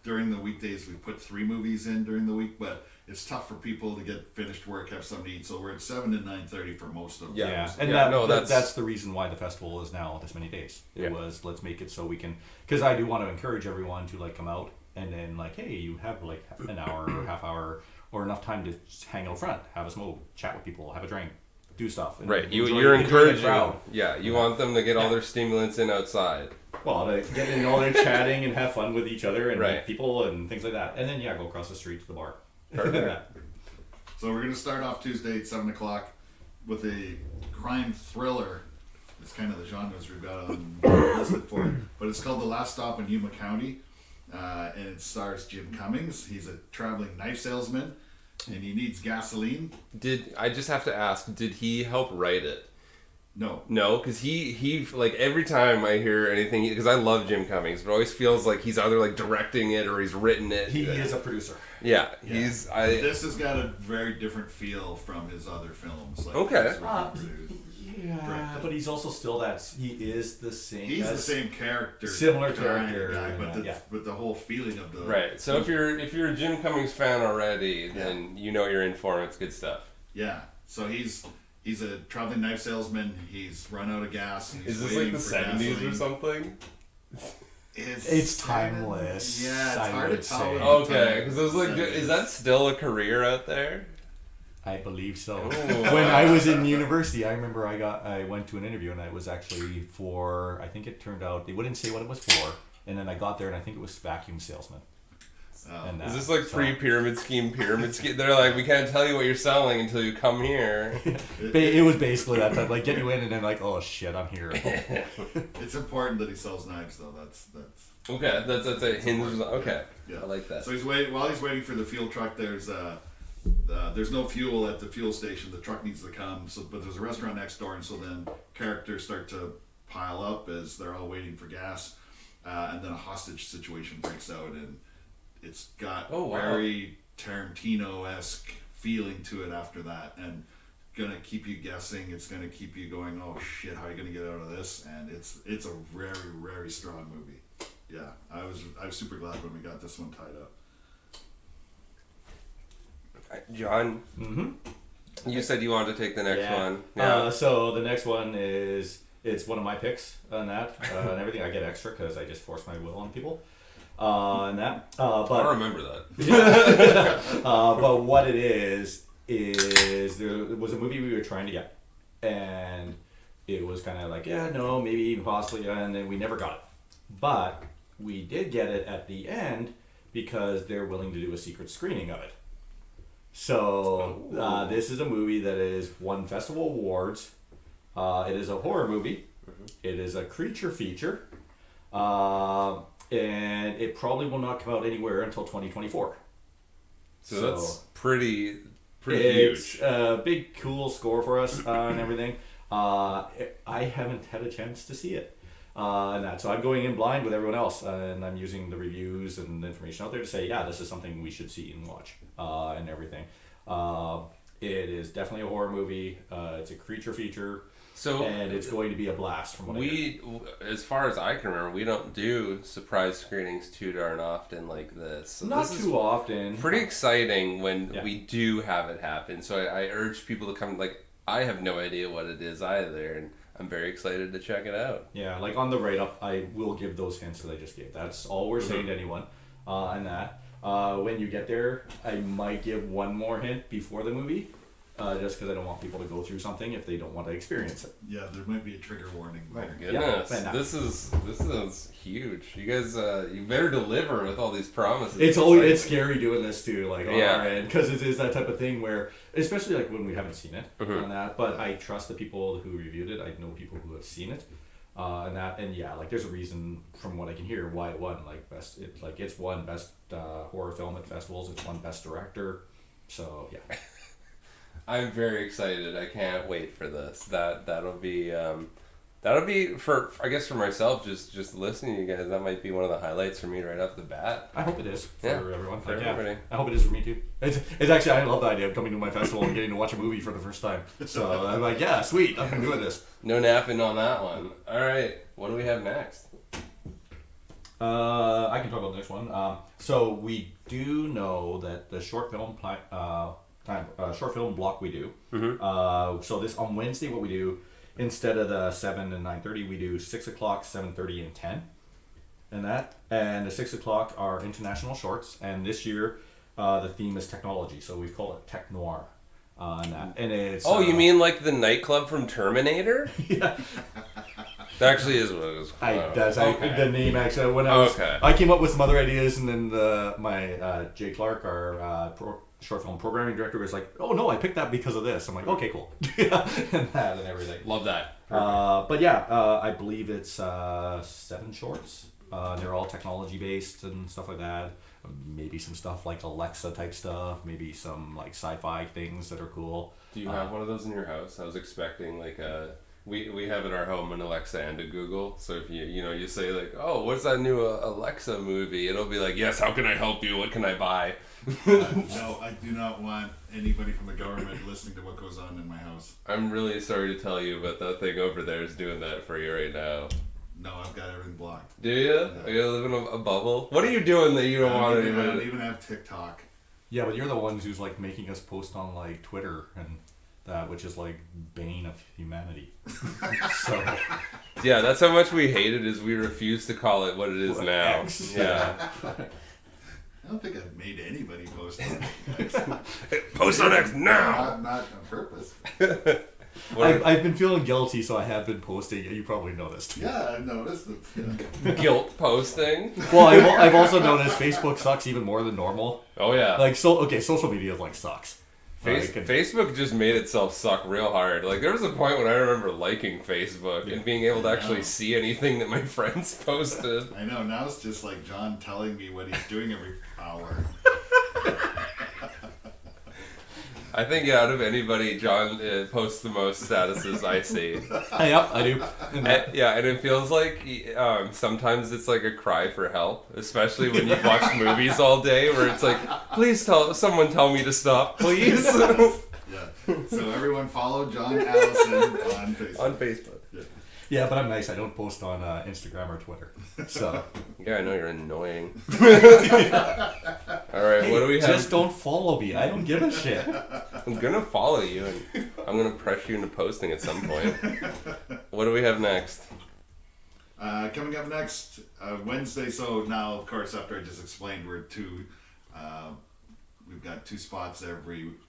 during the weekdays we put 3 movies in during the week, but it's tough for people to get finished work, have something to eat. So we're at 7 to 9:30 for most of them. Yeah, and that's the reason why the festival is now this many days. It was let's make it so we can, because I do want to encourage everyone to like come out and then like, hey, you have like an hour or half hour or enough time to hang out front, have a smoke, chat with people, have a drink, do stuff. And Right, enjoy you're the encouraging. crowd. Yeah, you want them to get all their stimulants in outside. Well, they get in all their chatting and have fun with each other and Right. meet people and things like that, and then go across the street to the bar. Perfect. So we're going to start off Tuesday at 7 o'clock with a crime thriller. It's kind of the genres we've got on listed for it. But it's called The Last Stop in Yuma County. And it stars Jim Cummings. He's a traveling knife salesman. And he needs gasoline. I just have to ask, did he help write it? No, because he like every time I hear anything, because I love Jim Cummings, but it always feels like he's either like directing it or he's written it. He is a producer. Yeah, This has got a very different feel from his other films. Like Okay. Yeah, but he's also still he is the same. He's the same character, similar kind of character, guy, but the whole feeling of the Right. So if you're a Jim Cummings fan already, then you know you're in for it. It's good stuff. Yeah. So he's a traveling knife salesman. He's run out of gas. And he's Is this like the waiting for 70s or something? It's timeless. Yeah, it's I hard to would tell. say. Okay, because I was like, is that still a career out there? I believe so. Ooh. When I was in university, I remember I went to an interview and I was actually for, I think it turned out, they wouldn't say what it was for, and then I got there and I think it was vacuum salesman. And Is this like pre-pyramid scheme, pyramid scheme? They're like, we can't tell you what you're selling until you come here. It was basically that type, like get you in and then like, oh shit, I'm here. It's important that he sells knives, though. That's Okay, that's a hinge. Okay, yeah. I like that. So he's waiting while he's waiting for the fuel truck. There's no fuel at the fuel station. The truck needs to come. But there's a restaurant next door, and so then characters start to pile up as they're all waiting for gas, and then a hostage situation breaks out, and it's got very Tarantino-esque feeling to it after that, and gonna keep you guessing. It's gonna keep you going, oh shit, how are you gonna get out of this? And it's a very, very strong movie. yeah, I was super glad when we got this one tied up. John, you said you wanted to take the next one. Yeah. So the next one it's one of my picks on that and everything. I get extra because I just force my will on people and that. But I'll remember that. but what it is there was a movie we were trying to get, and it was kind of like maybe even possibly, and then we never got it. But we did get it at the end because they're willing to do a secret screening of it. So this is a movie that has won festival awards. It is a horror movie. It is a creature feature. And it probably will not come out anywhere until 2024. So that's pretty it's huge. A big, cool score for us and everything. I haven't had a chance to see it. And that. So I'm going in blind with everyone else, and I'm using the reviews and the information out there to say, this is something we should see and watch and everything. It is definitely a horror movie. It's a creature feature. And it's going to be a blast from what I hear. As far as I can remember, we don't do surprise screenings too darn often like this. So Not this too often. Pretty exciting when we do have it happen. So I urge people to come. Like, I have no idea what it is either, and I'm very excited to check it out. Yeah, like on the write-up, I will give those hints that I just gave. That's all we're saying to anyone and that. When you get there, I might give one more hint before the movie. Just because I don't want people to go through something if they don't want to experience it. Yeah, there might be a trigger warning. My goodness, Yeah, this is huge. You guys, you better deliver with all these promises. It's scary doing this too, like on Yeah. our end, because it is that type of thing where, especially like when we haven't seen it and that. But I trust the people who reviewed it. I know people who have seen it and that, and like there's a reason from what I can hear why it won it's won best horror film at festivals. It's won best director. So yeah. I'm very excited. I can't wait for this. That'll be for, I guess, for myself. Just listening to you guys, that might be one of the highlights for me right off the bat. I hope it is for everyone. For everybody. I hope it is for me too. It's actually, I love the idea of coming to my festival and getting to watch a movie for the first time. So I'm like, sweet, I'm doing this. No napping on that one. All right, what do we have next? I can talk about the next one. So we do know that the short film short film block we do. So this on Wednesday, what we do, instead of the 7 and 9:30, we do 6 o'clock, 7:30, and 10, and that. And the 6 o'clock are international shorts, and this year the theme is technology, so we call it tech noir. And that, and it's you mean like the nightclub from Terminator? Yeah. That actually is what it was. The name actually. When I came up with some other ideas, and then my Jay Clark, our short film programming director, was like, "Oh no, I picked that because of this." I'm like, "Okay, cool," and that and everything. Love that. But I believe it's 7 shorts. They're all technology based and stuff like that. Maybe some stuff like Alexa type stuff. Maybe some like sci-fi things that are cool. Do you have one of those in your house? I was expecting like a. We have at our home an Alexa and a Google. So if you say like, oh, what's that new Alexa movie? It'll be like, yes, how can I help you? What can I buy? No, I do not want anybody from the government listening to what goes on in my house. I'm really sorry to tell you, but that thing over there is doing that for you right now. No, I've got everything blocked. Do you? Yeah. Are you living in a bubble? What are you doing that you don't want anybody? I don't even have TikTok. Yeah, but you're the ones who's like making us post on like Twitter and that, which is like bane of humanity. So yeah, that's how much we hate it. Is we refuse to call it what it is now. X. Yeah. I don't think I've made anybody post on X. Post on X now. Not on purpose. I've been feeling guilty, so I have been posting. You probably noticed. Yeah, I noticed. Guilt posting. Well, I've also noticed Facebook sucks even more than normal. Oh yeah. Like social media like sucks. Facebook just made itself suck real hard. Like there was a point when I remember liking Facebook and being able to actually see anything that my friends posted. I know. Now it's just like John telling me what he's doing every hour. I think out of anybody, John posts the most statuses I see. Yep, I do. And it feels like sometimes it's like a cry for help, especially when you've watched movies all day, where it's like, please someone tell me to stop, please. Yeah. So everyone follow John Allison on Facebook. On Facebook. Yeah. Yeah, but I'm nice. I don't post on Instagram or Twitter. So Yeah, I know you're annoying. All right, what do we have? just don't follow me. I don't give a shit. I'm gonna follow you, and I'm gonna pressure you into posting at some point. What do we have next? Coming up next, Wednesday. So now, of course, after I just explained, we've got 2 spots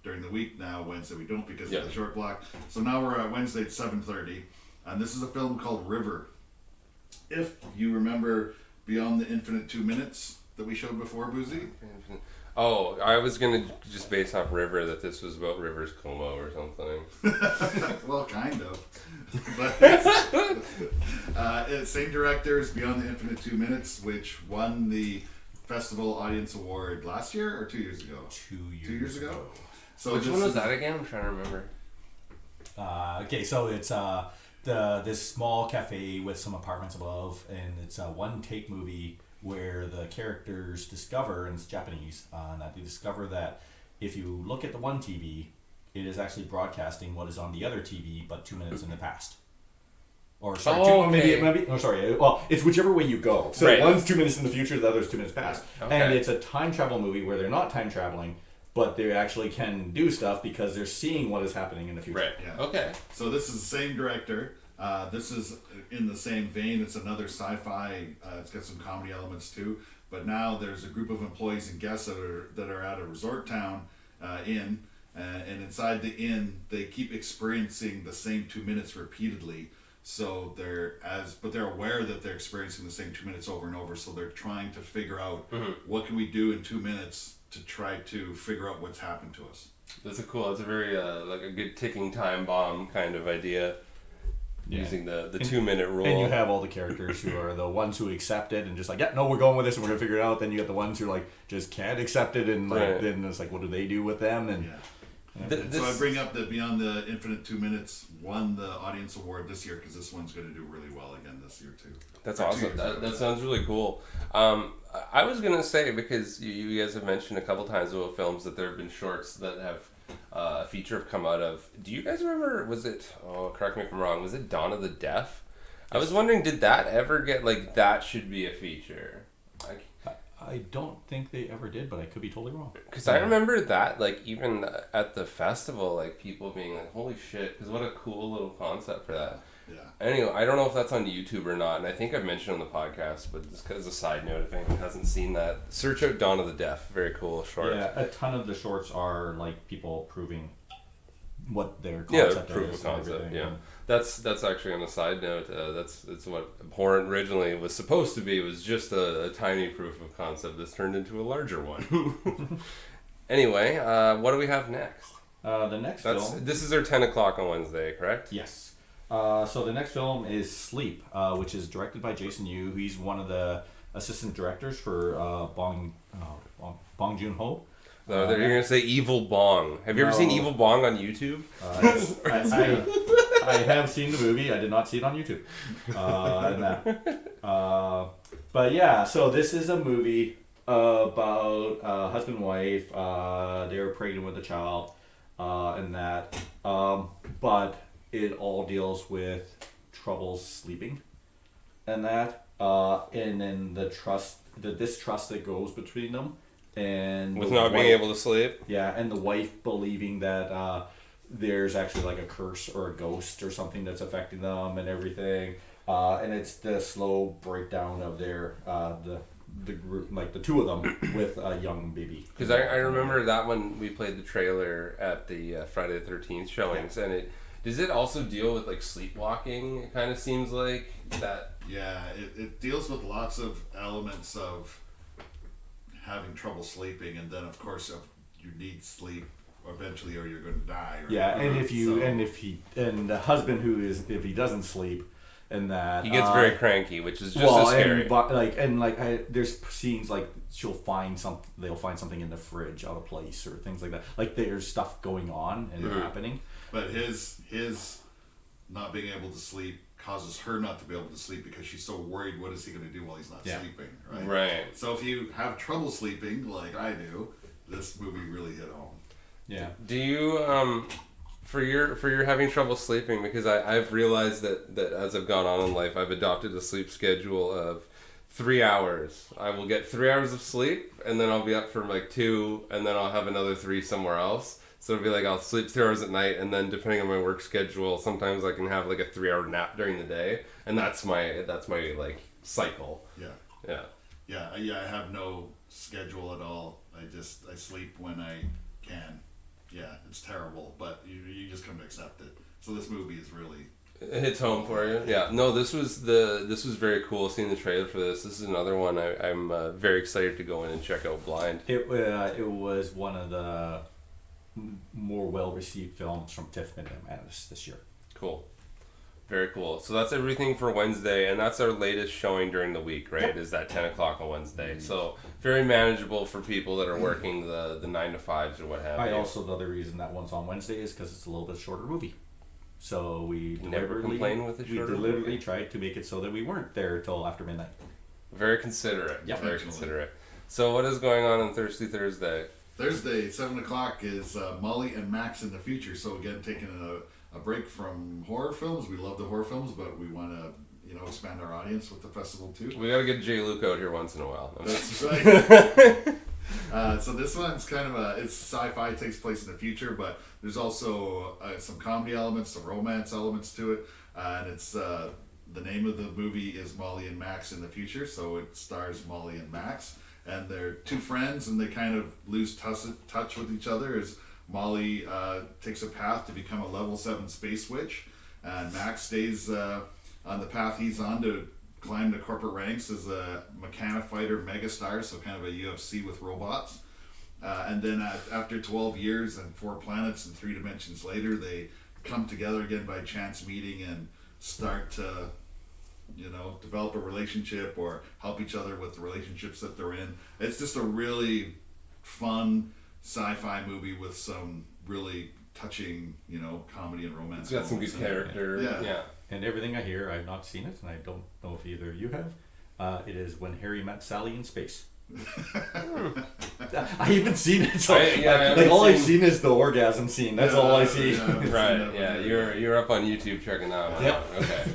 during the week now. Wednesday we don't because of the short block. So now we're at Wednesday at 7:30, and this is a film called River. If you remember Beyond the Infinite 2 Minutes that we showed before, Buzi. Oh, I was gonna just base off River that this was about Rivers Como or something. Well, kind of. But same directors, Beyond the Infinite 2 Minutes, which won the Festival Audience Award last year or 2 years ago? 2 years. 2 years ago. So which one was that again? I'm trying to remember. Okay, so it's this small cafe with some apartments above, and it's a one-take movie where the characters discover, and it's Japanese, that they discover that if you look at the one TV, it is actually broadcasting what is on the other TV, but 2 minutes in the past. Or sorry, maybe. Oh, sorry. Well, it's whichever way you go. So one's 2 minutes in the future, the other's 2 minutes past, and it's a time travel movie where they're not time traveling, but they actually can do stuff because they're seeing what is happening in the future. Right. Yeah. Okay. So this is the same director. This is in the same vein. It's another sci-fi. It's got some comedy elements too. But now there's a group of employees and guests that are at a resort town inn, and inside the inn they keep experiencing the same 2 minutes repeatedly. So they're aware that they're experiencing the same 2 minutes over and over. So they're trying to figure out what can we do in 2 minutes to try to figure out what's happened to us. That's a very like a good ticking time bomb kind of idea. Yeah. Using the 2 minute rule. And you have all the characters who are the ones who accept it and just like, yeah, no, we're going with this and we're gonna figure it out. Then you got the ones who like just can't accept it and like then it's like, what do they do with them? And so I bring up that Beyond the Infinite 2 Minutes won the audience award this year because this one's going to do really well again this year too. That's awesome. That sounds really cool. I was gonna say, because you guys have mentioned a couple times about films that there have been shorts that have a feature have come out of. Do you guys remember? Was it? Oh, correct me if I'm wrong. Was it Dawn of the Deaf? I was wondering, did that ever get like that should be a feature? I don't think they ever did, but I could be totally wrong. Because I remember that, like, even at the festival, like, people being like, holy shit, because what a cool little concept for that. Yeah. Anyway, I don't know if that's on YouTube or not, and I think I've mentioned on the podcast, but just as a side note, if anyone hasn't seen that, search out Dawn of the Deaf. Very cool short. Yeah, a ton of the shorts are, like, people proving what their concept is. Proof of concept, yeah. That's actually on a side note. That's what Abhorrent originally was supposed to be. It was just a tiny proof of concept that's turned into a larger one. Anyway, what do we have next? The next film. This is our 10 o'clock on Wednesday, correct? Yes. So the next film is Sleep, which is directed by Jason Yu. He's one of the assistant directors for Bong Joon-ho. You're going to say Evil Bong. Have you ever seen Evil Bong on YouTube? I have seen the movie. I did not see it on YouTube. But yeah, so this is a movie about husband and wife. They were pregnant with a child and that. But it all deals with trouble sleeping and that. And then the distrust that goes between them. And with not being able to sleep? Yeah, and the wife believing that there's actually like a curse or a ghost or something that's affecting them and everything. And it's the slow breakdown of their the group, like the two of them with a young baby. Because I remember that when we played the trailer at the Friday the 13th showings, and does it also deal with like sleepwalking? It kind of seems like that. Yeah, it deals with lots of elements of having trouble sleeping, and then of course you need sleep eventually or you're going to die. And the husband if he doesn't sleep, and that he gets very cranky, which is just as scary. There's scenes like they'll find something in the fridge out of place or things like that. Like there's stuff going on and happening. But his not being able to sleep causes her not to be able to sleep because she's so worried. What is he going to do while he's not sleeping? Right. So if you have trouble sleeping, like I do, this movie really hit home. Yeah. Do you for your having trouble sleeping, because I've realized that as I've gone on in life, I've adopted a sleep schedule of 3 hours. I will get 3 hours of sleep, and then I'll be up for like 2, and then I'll have another 3 somewhere else. So it'll be like I'll sleep 3 hours at night, and then depending on my work schedule, sometimes I can have like a 3-hour nap during the day, and that's my like cycle. Yeah. I have no schedule at all. I sleep when I can. Yeah, it's terrible, but you just come to accept it. So this movie is really... It hits home for you. Yeah. No, this was very cool seeing the trailer for this. This is another one I'm very excited to go in and check out blind. It was one of the more well-received films from TIFF Midnight Madness this year. Cool. Very cool. So that's everything for Wednesday, and that's our latest showing during the week, right? Yep. Is that 10 o'clock on Wednesday. So very manageable for people that are working the 9 to 5s or what have you. Also, the other reason that one's on Wednesday is because it's a little bit shorter movie. So we never complain with a shorter deliberately movie. Tried to make it so that we weren't there till after midnight. Very considerate. Yep. Very Excellent. considerate. So what is going on Thirsty Thursday? Thursday, 7 o'clock is Molly and Max in the Future. So again, taking a break from horror films. We love the horror films, but we want to expand our audience with the festival too. We got to get Jay Luke out here once in a while. That's right. So this one's kind of it's sci-fi, takes place in the future, but there's also some comedy elements, some romance elements to it, and it's the name of the movie is Molly and Max in the Future, so it stars Molly and Max, and they're two friends, and they kind of lose touch with each other as Molly takes a path to become a level 7 space witch, and Max stays on the path he's on to climb the corporate ranks as a mechanofighter megastar, so kind of a UFC with robots. And then after 12 years and 4 planets and 3 dimensions later, they come together again by chance meeting and start to, develop a relationship or help each other with the relationships that they're in. It's just a really fun sci-fi movie with some really touching, comedy and romance. It's got some good character. Yeah. And everything I hear, I've not seen it, and I don't know if either of you have. It is When Harry Met Sally in Space. I haven't seen it, so all I've seen is the orgasm scene. That's all I see. Right. Yeah. You're up on YouTube checking that one. Yep. Okay.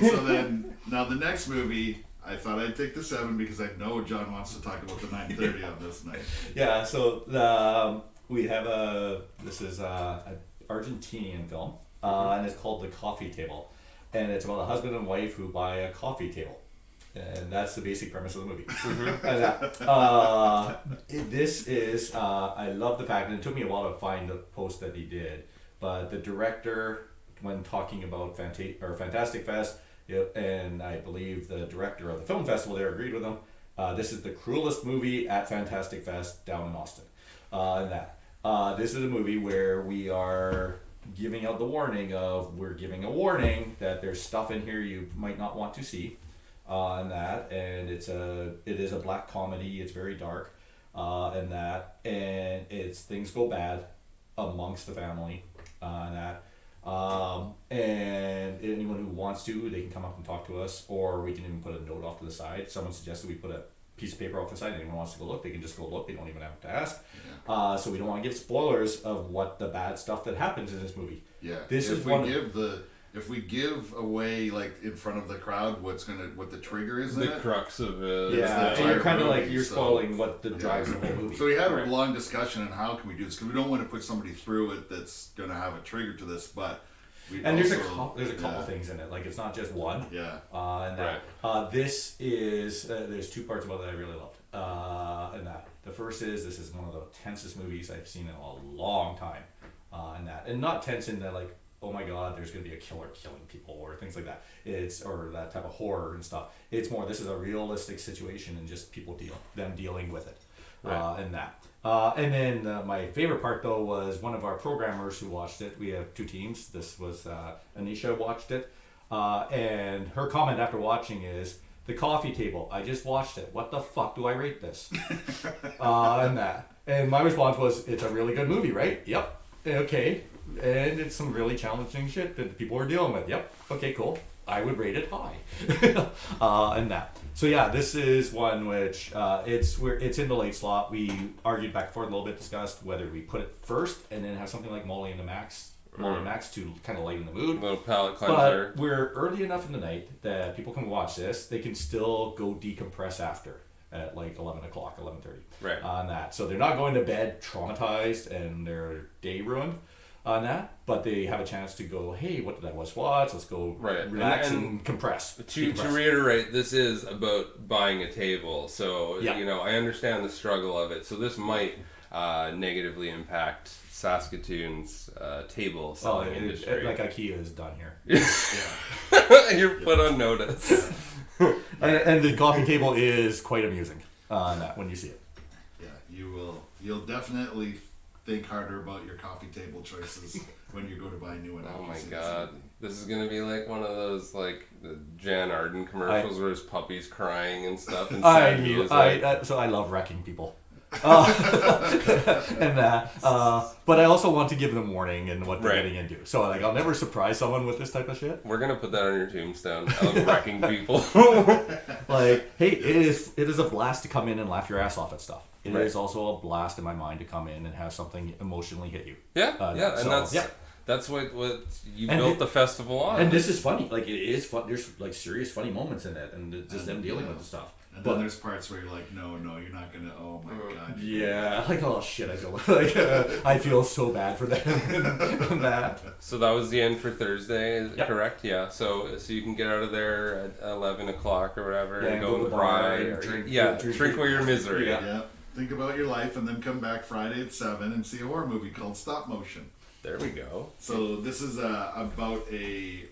So then, now the next movie, I thought I'd take the 7 because I know John wants to talk about the 9:30 on this night. Yeah. So we have this is an Argentinian film. And it's called The Coffee Table, and it's about a husband and wife who buy a coffee table, and that's the basic premise of the movie. And this is I love the fact, and it took me a while to find the post that he did, but the director, when talking about Fantastic Fest, and I believe the director of the film festival there agreed with him. This is the cruelest movie at Fantastic Fest down in Austin. This is a movie where we are giving out the warning of we're giving a warning that there's stuff in here you might not want to see, and it is a black comedy. It's very dark, and it's things go bad amongst the family, and anyone who wants to, they can come up and talk to us, or we can even put a note off to the side. Someone suggested we put a piece of paper off the side. Anyone wants to go look, they can just go look. They don't even have to ask. So we don't want to give spoilers of what the bad stuff that happens in this movie. Yeah. If we give away like in front of the crowd what the trigger is, the crux of it. Yeah, and you're kind of like you're spoiling what the drives the whole movie. So we had a long discussion on how can we do this, because we don't want to put somebody through it that's going to have a trigger to this, but. There's a couple things in it, like it's not just one. Yeah. This is there's 2 parts about it that I really loved. The first is this is one of the tensest movies I've seen in a long time. And not tense in that like, oh my god, there's gonna be a killer killing people or things like that. Or that type of horror and stuff. It's more, this is a realistic situation and just people dealing with it. And then my favorite part though was one of our programmers who watched it. We have 2 teams. This was Anisha watched it, and her comment after watching is, The Coffee Table, I just watched it. What the fuck do I rate this? And my response was, it's a really good movie, right? Yep. Okay. And it's some really challenging shit that people are dealing with. Yep. Okay, cool. I would rate it high. And that. So yeah, this is one which it's in the late slot. We argued back and forth a little bit, discussed whether we put it first and then have something like Molly and Max to kind of lighten the mood. A little palate cleanser. But we're early enough in the night that people can watch this. They can still go decompress after at like 11 o'clock, 11:30. Right. On that. So they're not going to bed traumatized and their day ruined on that, but they have a chance to go, hey, what did I watch? Let's go relax and compress. To reiterate, this is about buying a table. So, I understand the struggle of it. So this might negatively impact Saskatoon's table selling industry. Like IKEA is done here. You're put on notice. and the coffee table is quite amusing when you see it. Yeah, you'll definitely think harder about your coffee table choices when you go to buy a new one. Oh my god. This is going to be like one of those like the Jan Arden commercials where his puppy's crying and stuff. And so I love wrecking people. And but I also want to give them warning and what they're getting into. So like I'll never surprise someone with this type of shit. We're gonna put that on your tombstone. I love wrecking people. Like, hey, it is a blast to come in and laugh your ass off at stuff. It is also a blast in my mind to come in and have something emotionally hit you. That's what you built the festival on. And this is funny. Like it is fun. There's like serious funny moments in it, and just them dealing with the stuff. And then there's parts where you're like, no, you're not gonna. Oh my god. Yeah, like oh shit, I feel like I feel so bad for them and that. So that was the end for Thursday, correct? Yeah. So you can get out of there at 11 o'clock or whatever, and go and cry, or drink away your misery. Yeah. Think about your life, and then come back Friday at 7 and see a horror movie called Stop Motion. There we go. So this is about a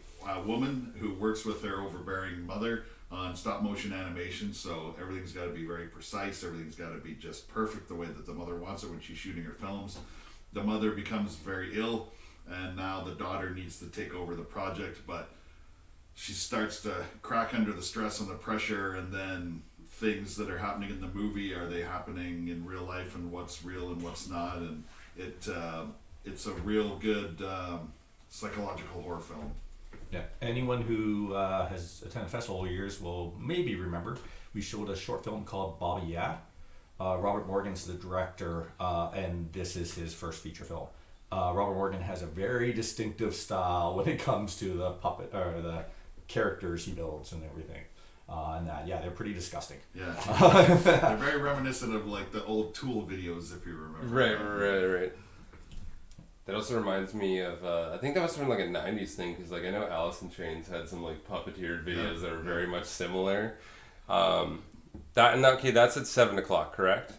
woman who works with her overbearing mother on stop motion animation, so everything's got to be very precise, everything's got to be just perfect the way that the mother wants it when she's shooting her films. The mother becomes very ill, and now the daughter needs to take over the project, but she starts to crack under the stress and the pressure, and then things that are happening in the movie, are they happening in real life, and what's real and what's not, and it's a real good psychological horror film. Yeah, anyone who has attended festival all years will maybe remember we showed a short film called Baba Ya. Robert Morgan's the director, and this is his first feature film. Robert Morgan has a very distinctive style when it comes to the puppet or the characters he builds and everything. And that, they're pretty disgusting. Yeah, they're very reminiscent of like the old Tool videos, if you remember. Right. That also reminds me of, I think that was from like a 90s thing, because like I know Allison Chains had some like puppeteered videos that are very much similar. That's at 7 o'clock, correct?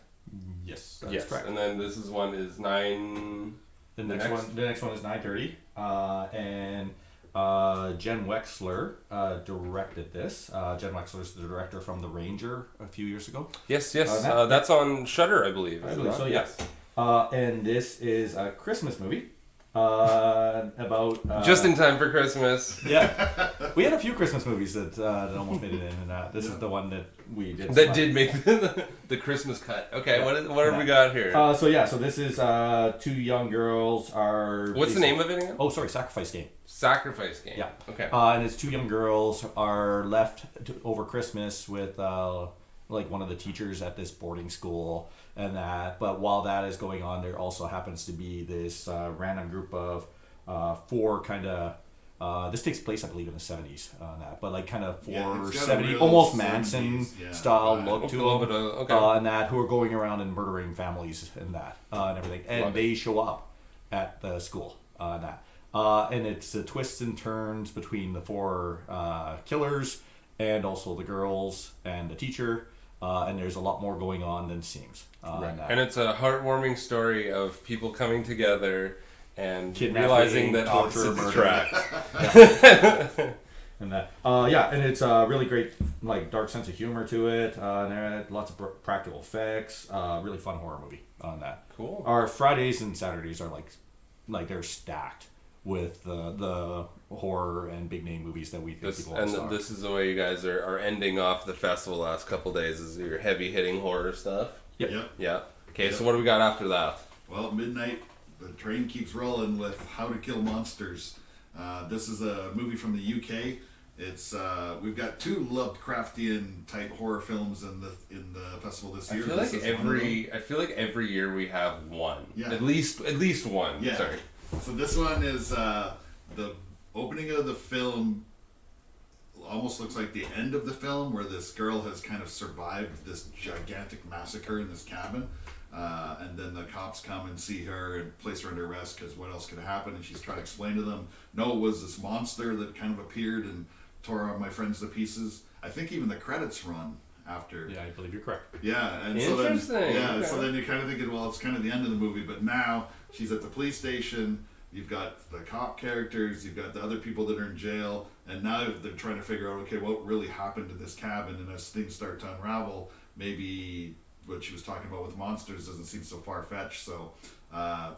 Yes, that's correct. And then this one is 9... The next one is 9:30, and Jen Wexler directed this. Jen Wexler is the director from The Ranger a few years ago. Yes. That's on Shudder, I believe. I believe so, yes. And this is a Christmas movie about... just in time for Christmas. Yeah. We had a few Christmas movies that almost made it in, and this is the one that we did. That did make the Christmas cut. Okay, what have we got here? So this is two young girls are... What's the name of it again? Oh, sorry, Sacrifice Game. Sacrifice Game. Yeah. Okay. And it's two young girls are left over Christmas with... like one of the teachers at this boarding school and that, but while that is going on, there also happens to be this random group of four kind of this takes place I believe in the 70s but like kind of 70 almost Manson style look to them and that, who are going around and murdering families and that and everything, and they show up at the school and that and it's the twists and turns between the four killers and also the girls and the teacher. And there's a lot more going on than seems. And it's a heartwarming story of people coming together and realizing that opposites attract. And that, and it's a really great, like, dark sense of humor to it. And there are lots of practical effects. Really fun horror movie on that. Cool. Our Fridays and Saturdays are like they're stacked with the horror and big name movies that we think people want to this is the way you guys are ending off the festival the last couple days, is your heavy hitting horror stuff. Yep. Okay, so what do we got after that? Well, at midnight the train keeps rolling with How to Kill Monsters. This is a movie from the UK. It's we've got 2 Lovecraftian type horror films in the festival this year. I feel like every year we have one. Yeah. At least one. Yeah. Sorry. So this one is the opening of the film. Almost looks like the end of the film, where this girl has kind of survived this gigantic massacre in this cabin, and then the cops come and see her and place her under arrest because what else could happen? And she's trying to explain to them, no, it was this monster that kind of appeared and tore all my friends to pieces. I think even the credits run after. Yeah, I believe you're correct. Yeah, and Interesting. so then you're kind of thinking, well, it's kind of the end of the movie, but now she's at the police station. You've got the cop characters, you've got the other people that are in jail, and now they're trying to figure out, okay, what really happened to this cabin, and as things start to unravel, maybe what she was talking about with monsters doesn't seem so far-fetched, so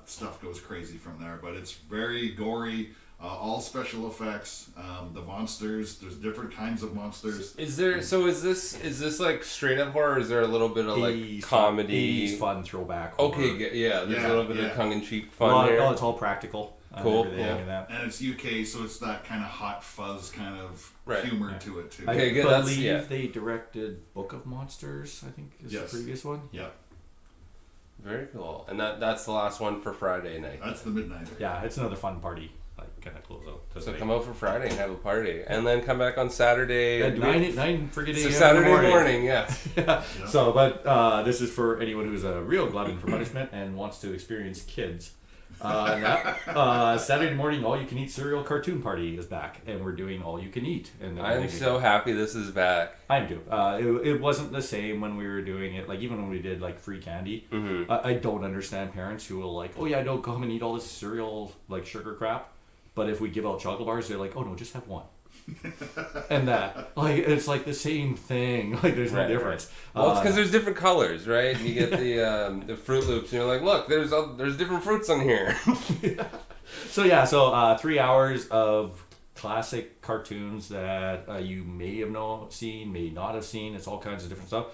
stuff goes crazy from there. But it's very gory, all special effects, the monsters, there's different kinds of monsters. Is this like straight up horror, or is there a little bit of like comedy? 80s fun throwback horror. Okay, yeah, there's a little bit of tongue-in-cheek fun Well, here. it's all practical. Cool, And everything yeah. and that. And it's UK, so it's that kind of hot fuzz kind of Right. humor to it too. Okay, good, I that's- believe yeah. they directed Book of Monsters, I think is Yes. the previous one. Yeah, Very cool. And that's the last one for Friday night. that's the midnight. Yeah, it's another fun party. Like, kind of close out. So come out for Friday and have a party, and then come back on Saturday. At 9 friggin' So a.m. Saturday in the morning, yeah. Yeah. So, but this is for anyone who's a real glutton for punishment and wants to experience kids. Saturday morning, all you can eat cereal cartoon party is back, and we're doing all you can eat. And I'm so happy this is back. I'm too. It wasn't the same when we were doing it. Like even when we did like free candy, I don't understand parents who will like, oh yeah, don't come and eat all this cereal like sugar crap. But if we give out chocolate bars, they're like, oh no, just have one. And that, like, it's like the same thing. Like, there's no difference. Well, it's because there's different colors, right? You get the Fruit Loops, and you're like, look, there's different fruits on here. So 3 hours of classic cartoons that you may have seen, may not have seen. It's all kinds of different stuff.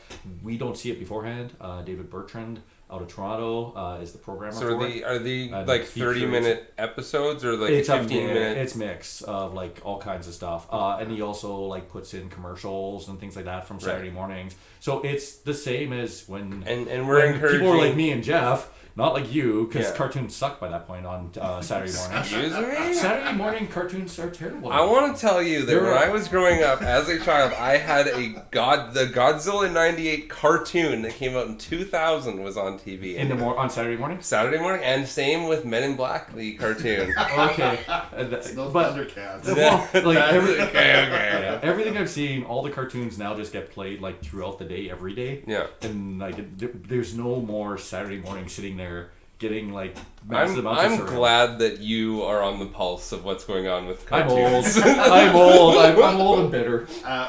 We don't see it beforehand. David Bertrand out of Toronto is the programmer. So for it. are they like 30-minute episodes or like It's 15 minutes? It's mix of like all kinds of stuff, and he also like puts in commercials and things like that from Saturday mornings. So it's the same as when and we're when encouraging people are like me and Jeff, not like you, because Yeah. cartoons suck by that point on Saturday morning. Excuse me? Saturday morning cartoons are terrible. I want to tell you that when I was growing up as a child, I had the Godzilla '98 cartoon that came out in 2000 was on TV. on Saturday morning. Saturday morning, and same with Men in Black, the cartoon. Okay, No but Thundercats. well, like Okay. everything I've seen, all the cartoons now just get played like throughout the day, every day. Yeah. And like there's no more Saturday morning sitting there getting like massive amounts I'm of cereal. glad that you are on the pulse of what's going on with I'm old. cartoons. I'm old. I'm old and bitter.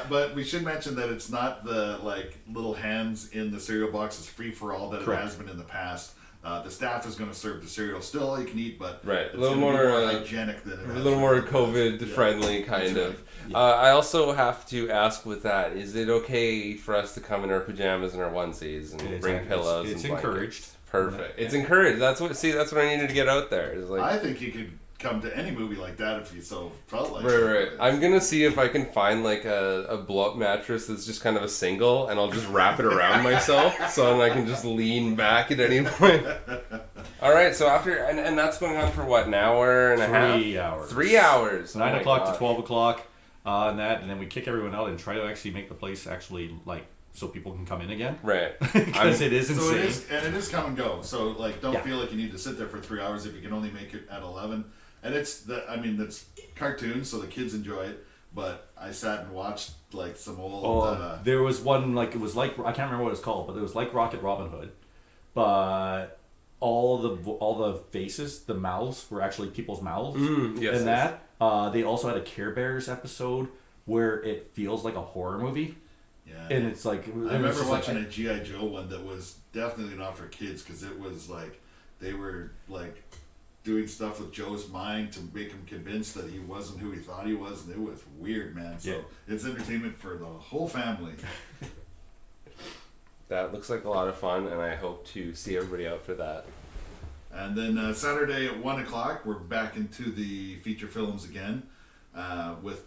But we should mention that it's not the like little hands in the cereal box. It's free for all that Correct. it has been in the past. The staff is going to serve the cereal still all you can eat, but Right. it's a little gonna be more hygienic than it a has little been more in the past. COVID friendly kind of. I also have to ask with that: is it okay for us to come in our pajamas and our onesies and bring pillows? It's and blankets? encouraged. Perfect. It's encouraged. That's what I needed to get out there. It's like, I think you could come to any movie like that if you so felt like it. Right. I'm gonna see if I can find like a blow up mattress that's just kind of a single, and I'll just wrap it around myself so then I can just lean back at any point. All right, so after and that's going on for what, an hour and a half? 3 hours. 3 hours. 9 Oh my o'clock gosh. to 12 o'clock, and then we kick everyone out and try to actually make the place actually like so people can come in again. Right. Because it is So insane. it is come and go. So like, don't Yeah. feel like you need to sit there for 3 hours if you can only make it at 11. And that's cartoons, so the kids enjoy it. But I sat and watched like some old. There was one like it was like I can't remember what it was called, but it was like Rocket Robin Hood, but all the faces, the mouths were actually people's mouths. Yes, and yes. that they also had a Care Bears episode where it feels like a horror movie, Yeah. and it's like I it was remember just watching like, a G.I. Joe one that was definitely not for kids because it was like they were like doing stuff with Joe's mind to make him convinced that he wasn't who he thought he was, and it was weird, man. So Yeah. it's entertainment for the whole family. That looks like a lot of fun, and I hope to see everybody out for that. And then Saturday at 1 o'clock, we're back into the feature films again with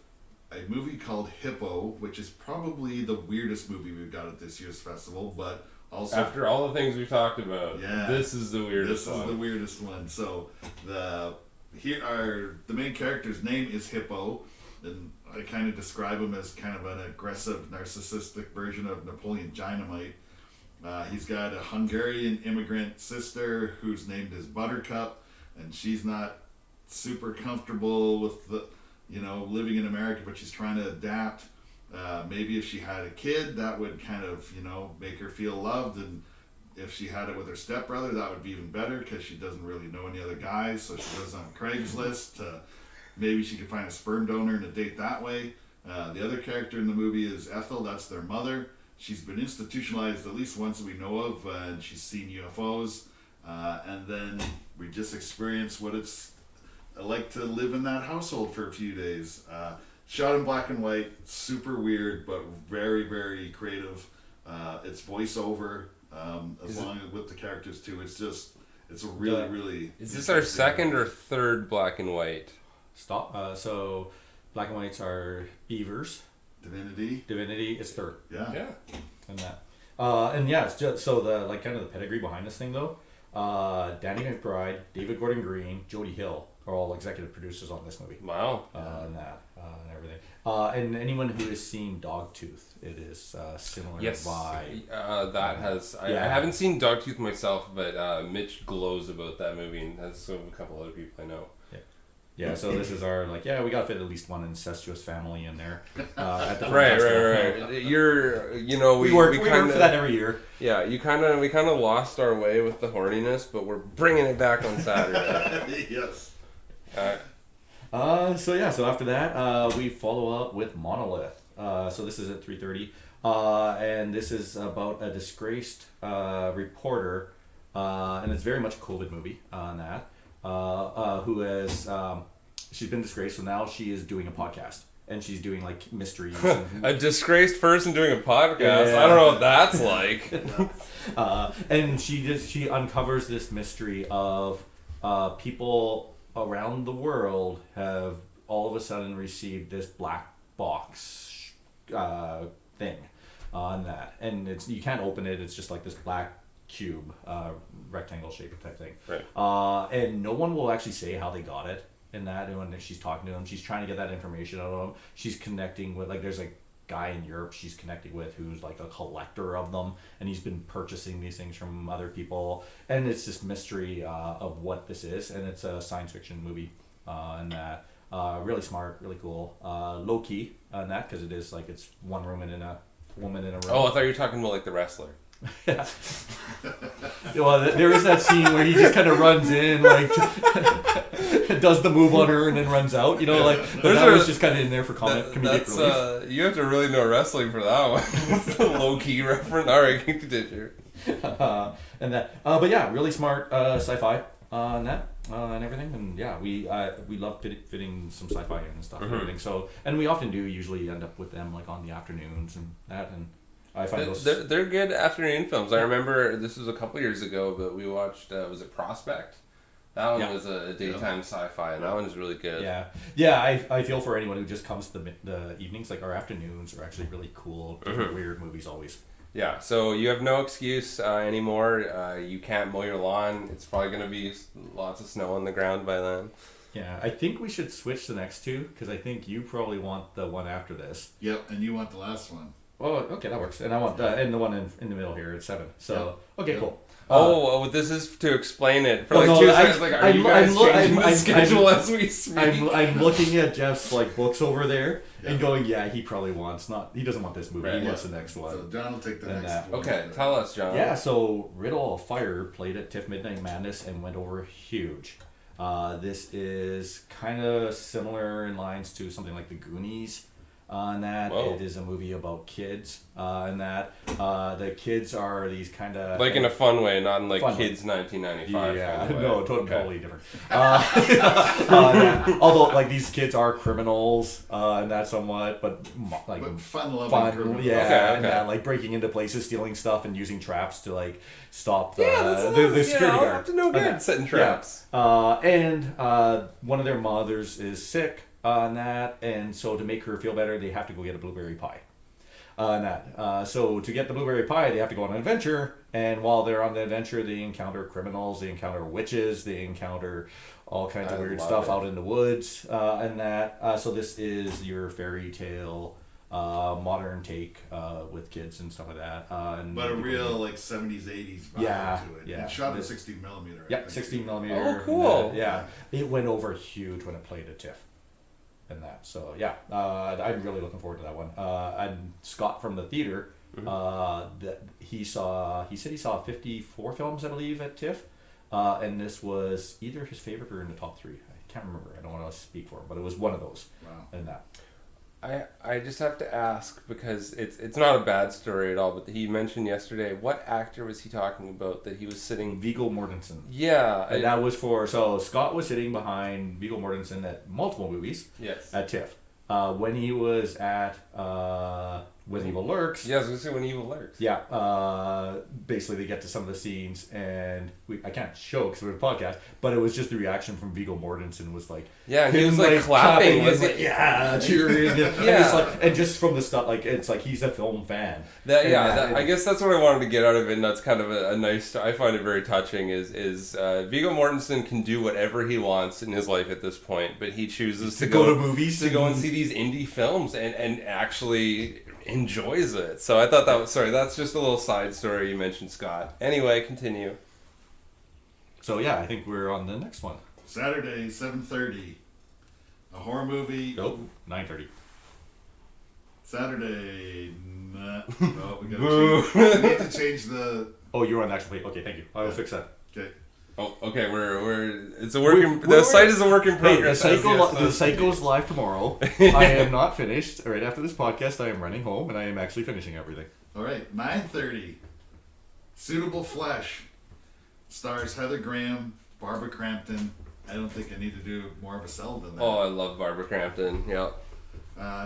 a movie called Hippo, which is probably the weirdest movie we've got at this year's festival, but also After all the things we've talked about, Yeah. this is the weirdest this one. is the weirdest one. So the main character's name is Hippo, and I kind of describe him as kind of an aggressive, narcissistic version of Napoleon Dynamite. He's got a Hungarian immigrant sister who's named as Buttercup, and she's not super comfortable with living in America, but she's trying to adapt. Maybe if she had a kid, that would kind of, make her feel loved, and if she had it with her stepbrother, that would be even better because she doesn't really know any other guys, so she goes on Craigslist. Maybe she could find a sperm donor and a date that way. The other character in the movie is Ethel, that's their mother. She's been institutionalized at least once that we know of, and she's seen UFOs. And then we just experience what it's like to live in that household for a few days. Shot in black and white, super weird, but very, very creative. It's voiceover, as long as with the characters too. It's a really, really. Is this our second or third black and white? So black and whites are Beavers. Divinity is third. Yeah. And that. And yeah, it's just so the kind of the pedigree behind this thing though. Danny McBride, David Gordon Green, Jody Hill are all executive producers on this movie. Wow. And that and everything. And anyone who has seen Dogtooth, it is similar vibe. That has. I haven't seen Dogtooth myself, but Mitch glows about that movie, and has a couple other people I know. Yeah, so this is our we gotta fit at least one incestuous family in there. At the Right. We work for that every year. Yeah, we kind of lost our way with the horniness, but we're bringing it back on Saturday. Yes. So after that, we follow up with Monolith. So this is at 3:30, and this is about a disgraced reporter, and it's very much a COVID movie on that. Who has she's been disgraced, so now she is doing a podcast, and she's doing mysteries. And, A disgraced person doing a podcast. Yeah. I don't know what that's like. and she uncovers this mystery of people around the world have all of a sudden received this black box thing on that, and you can't open it. It's just like this black cube, rectangle shaped type thing. Right. And no one will actually say how they got it in that. And when she's talking to them, she's trying to get that information out of them. She's connecting with there's a guy in Europe she's connecting with who's a collector of them, and he's been purchasing these things from other people. And it's this mystery of what this is, and it's a science fiction movie, and that really smart, really cool, low key on that because it is it's one room and a woman in a room. Oh, I thought you were talking about the wrestler. Yeah. Well, there is that scene where he just kind of runs in, does the move on her, and then runs out. But that was just kind of in there for comedic relief. You have to really know wrestling for that one. It's a low key reference. All right, continue. And that, but yeah, really smart sci-fi on that and everything. And yeah, we love fitting some sci-fi in and stuff and everything. So, and we often do usually end up with them on the afternoons and that and. I find they're good afternoon films. I remember this was a couple years ago, but we watched was it Prospect? That one was a daytime sci-fi, and that one is really good. Yeah. I feel for anyone who just comes to the evenings. Our afternoons are actually really cool, weird movies always. Yeah, so you have no excuse anymore. You can't mow your lawn. It's probably going to be lots of snow on the ground by then. Yeah, I think we should switch the next two because I think you probably want the one after this. Yep, and you want the last one. Oh, okay, that works. And I want and the one in the middle here at 7. So okay, cool. This is to explain it for 2 seconds. You guys changing the schedule as we speak? I'm looking at Jeff's books over there and going, yeah, he probably wants he doesn't want this movie. He wants the next one. So John will take the next one. Okay, tell us, John. Yeah, so Riddle of Fire played at TIFF Midnight Madness and went over huge. This is kind of similar in lines to something like The Goonies. And that it is a movie about kids, and that the kids are these kind of in a fun way, not in fun Kids 1995. Yeah, kind of no, way. totally different. Although these kids are criminals, and that somewhat, but fun, criminals. Yeah, okay. and that breaking into places, stealing stuff, and using traps to stop the security guard. Up to no good setting traps. Yeah. And one of their mothers is sick. and that. And so to make her feel better, they have to go get a blueberry pie. So to get the blueberry pie, they have to go on an adventure. And while they're on the adventure, they encounter criminals, they encounter witches, they encounter all kinds of weird stuff out in the woods, and that. So this is your fairy tale, modern take with kids and stuff like that. But a real like 70s, 80s vibe to it. Yeah. It's shot at 16 millimeter. Yep, 16 millimeter. Oh, cool. Yeah, it went over huge when it played at TIFF. And that, so yeah, I'm really looking forward to that one. And Scott from the theater, that he said he saw 54 films, I believe, at TIFF, and this was either his favorite or in the top 3. I can't remember. I don't want to speak for him, but it was one of those. Wow. And that. I just have to ask, because it's not a bad story at all, but he mentioned yesterday, what actor was he talking about that he was sitting... Viggo Mortensen. Yeah. And that was so Scott was sitting behind Viggo Mortensen at multiple movies. Yes. At TIFF. When he was at When Evil Lurks. Yeah, I was going to say When Evil Lurks. Yeah. Basically, they get to some of the scenes, and I can't show because we're a podcast, but it was just the reaction from Viggo Mortensen was like... Yeah, and he was like clapping. Was like, yeah, cheering. Yeah. And, it's like, and just from the stuff, like, it's like he's a film fan. I guess that's what I wanted to get out of it, and that's kind of a nice... I find it very touching, is Viggo Mortensen can do whatever he wants in his life at this point, but he chooses to go to movies. To go and see these indie films and actually... enjoys it. So I thought that was... Sorry, that's just a little side story. You mentioned Scott. Anyway, continue. So yeah, I think we're on the next one. Saturday, 7:30. A horror movie. Nope, 9:30. Saturday... No, we need to change the... Oh, you're on the actual page. Okay, thank you. I will fix that. Okay. Oh, okay. We're it's a work in... The site is a work in progress. The site goes live tomorrow. I am not finished. Right after this podcast, I am running home, and I am actually finishing everything. All right, 9:30. Suitable Flesh. Stars Heather Graham, Barbara Crampton. I don't think I need to do more of a sell than that. Oh, I love Barbara Crampton. Yeah.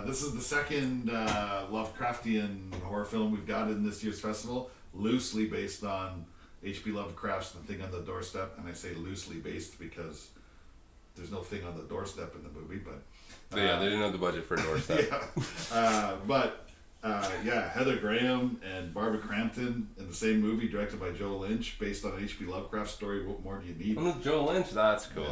This is the second Lovecraftian horror film we've got in this year's festival, loosely based on H.P. Lovecraft's The Thing on the Doorstep, and I say loosely based because there's no thing on the doorstep in the movie, but... So yeah, they didn't have the budget for a doorstep. Heather Graham and Barbara Crampton in the same movie, directed by Joe Lynch, based on H.P. Lovecraft's story, What More Do You Need? Oh, Joe Lynch, that's cool.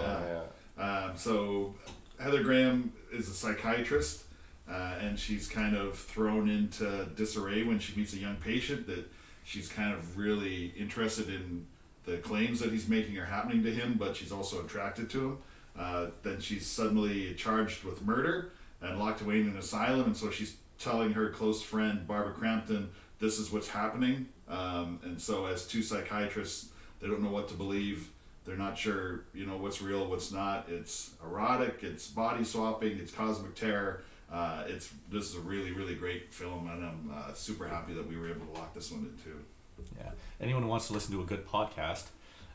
So Heather Graham is a psychiatrist, and she's kind of thrown into disarray when she meets a young patient that she's kind of really interested in the claims that he's making are happening to him, but she's also attracted to him. Then she's suddenly charged with murder and locked away in an asylum, and so she's telling her close friend Barbara Crampton, this is what's happening. And so as two psychiatrists, they don't know what to believe. They're not sure, what's real, what's not. It's erotic, it's body swapping, it's cosmic terror. This is a really, really great film, and I'm super happy that we were able to lock this one in too. Yeah. Anyone who wants to listen to a good podcast,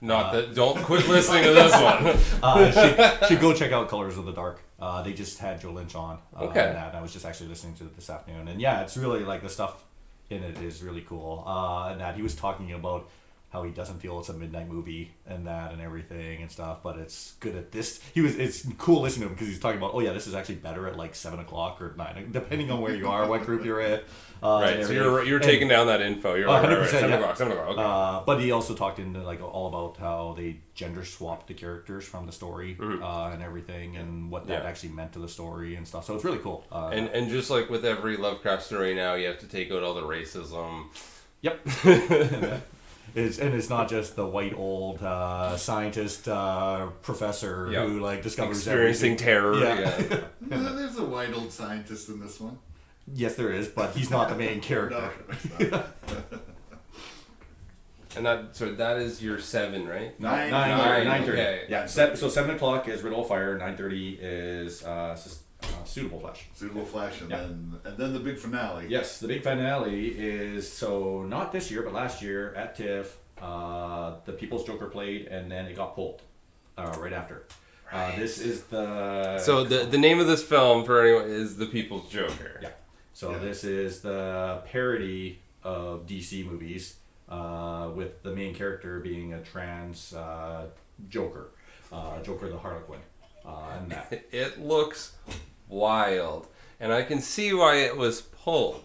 Don't quit listening to this one. should go check out Colors of the Dark. They just had Joe Lynch on. Okay. And I was just actually listening to it this afternoon, and yeah, it's really like the stuff in it is really cool. And that he was talking about how he doesn't feel it's a midnight movie and that and everything and stuff, but it's good at this. It's cool listening to him because he's talking about, this is actually better at like 7 o'clock or 9, depending on where you are, what group you're at. Right, so you're taking down that info. You're 100%, right. 7 yeah. o'clock, 7 o'clock, okay. But he also talked into like all about how they gender swapped the characters from the story and everything, and what that actually meant to the story and stuff. So it's really cool. And just like with every Lovecraft story now, you have to take out all the racism. Yep. It's not just the white old scientist professor who like discovers experiencing terror. Yeah. There's a white old scientist in this one. Yes, there is, but he's not the main character. No. And that is your 7, right? 9:30. Okay. Yeah. So 7 o'clock is Riddle of Fire. 9:30 is Suitable Flesh. Suitable Flesh, and then the big finale. Yes, the big finale is not this year, but last year at TIFF, the People's Joker played, and then it got pulled right after. This is the name of this film for anyone is The People's Joker. Yeah. So this is the parody of DC movies, with the main character being a trans Joker, Joker the Harlequin. And that. It looks wild, and I can see why it was pulled.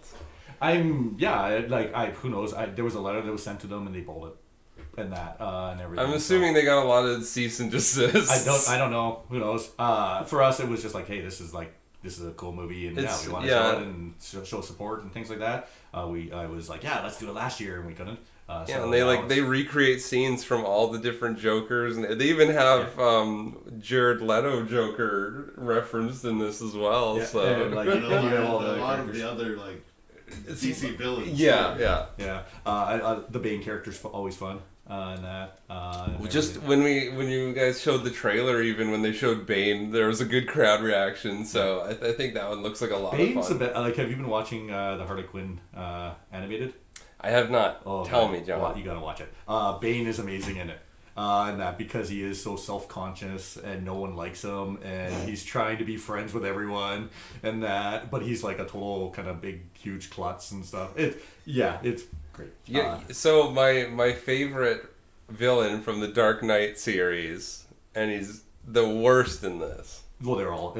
Who knows? There was a letter that was sent to them and they pulled it. And that and everything. I'm assuming they got a lot of cease and desist. I don't know. Who knows? For us, it was just like, hey, this is a cool movie, and we want to show it and show support and things like that. I was like, yeah, let's do it last year, and we couldn't. And they recreate scenes from all the different Jokers, and they even have Jared Leto Joker referenced in this as well. Yeah, so a lot of the other DC villains. Yeah. The Bane character's always fun. And that. Just when you guys showed the trailer, even when they showed Bane, there was a good crowd reaction. So I think that one looks like a lot Bane's of fun. a bit have you been watching the Harley Quinn animated? I have not. Tell me, John. Well, you gotta watch it. Bane is amazing in it. And that because he is so self-conscious and no one likes him and he's trying to be friends with everyone and that, but he's like a total kind of big, huge klutz and stuff. It's great. Yeah. So my favorite villain from the Dark Knight series, and he's the worst in this. Well, they're all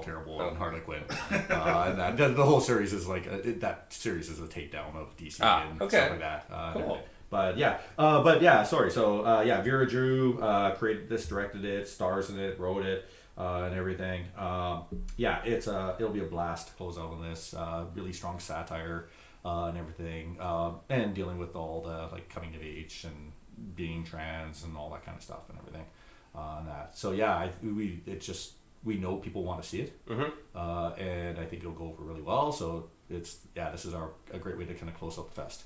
terrible in Harley Quinn, and that the whole series is like that series is a takedown of DC and stuff like that. Cool. But sorry. So Vera Drew created this, directed it, stars in it, wrote it, and everything. It'll be a blast to close out on this. Really strong satire and everything, and dealing with all the like coming of age and being trans and all that kind of stuff and everything. And that. So we know people want to see it, and I think it'll go over really well. So this is a great way to kind of close out the fest.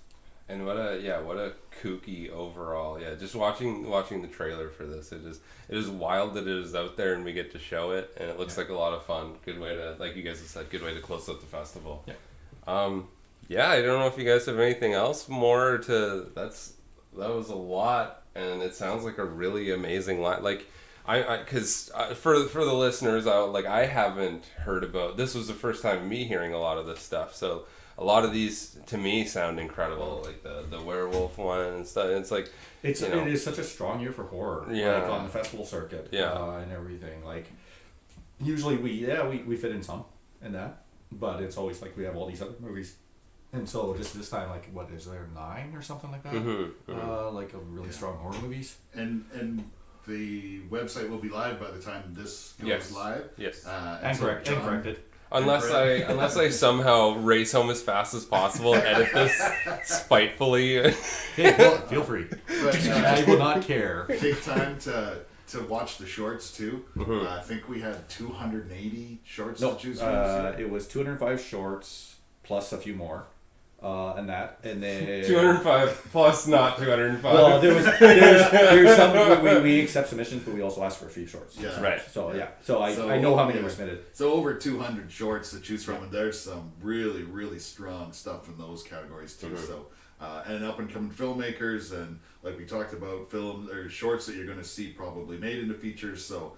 And what a kooky overall. Yeah, just watching the trailer for this, it is wild that it is out there and we get to show it, and it looks like a lot of fun. Good way to, like you guys have said, good way to close out the festival. Yeah. I don't know if you guys have anything else more to. That was a lot, and it sounds like a really amazing lot. Like because for the listeners, I haven't heard about this. Was the first time me hearing a lot of this stuff. So. A lot of these to me sound incredible, like the werewolf one and stuff. It's like it is such a strong year for horror, like on the festival circuit, and everything. Like usually we fit in some in that, but it's always like we have all these other movies, and so just this time, like what is there 9 or something like that? Like a really strong horror movies. And the website will be live by the time this goes live. Yes, and corrected. Unless I somehow race home as fast as possible and edit this spitefully. Hey, feel free. But, I will not care. Take time to watch the shorts too. I think we had 280 shorts to choose from. It was 205 shorts plus a few more. And then 205 plus not 205. Well, there's some we accept submissions, but we also ask for a few shorts. Yeah. Right. So I know how many were submitted. So over 200 shorts to choose from, and there's some really really strong stuff in those categories too. So and up and coming filmmakers, and like we talked about, film or shorts that you're going to see probably made into features. So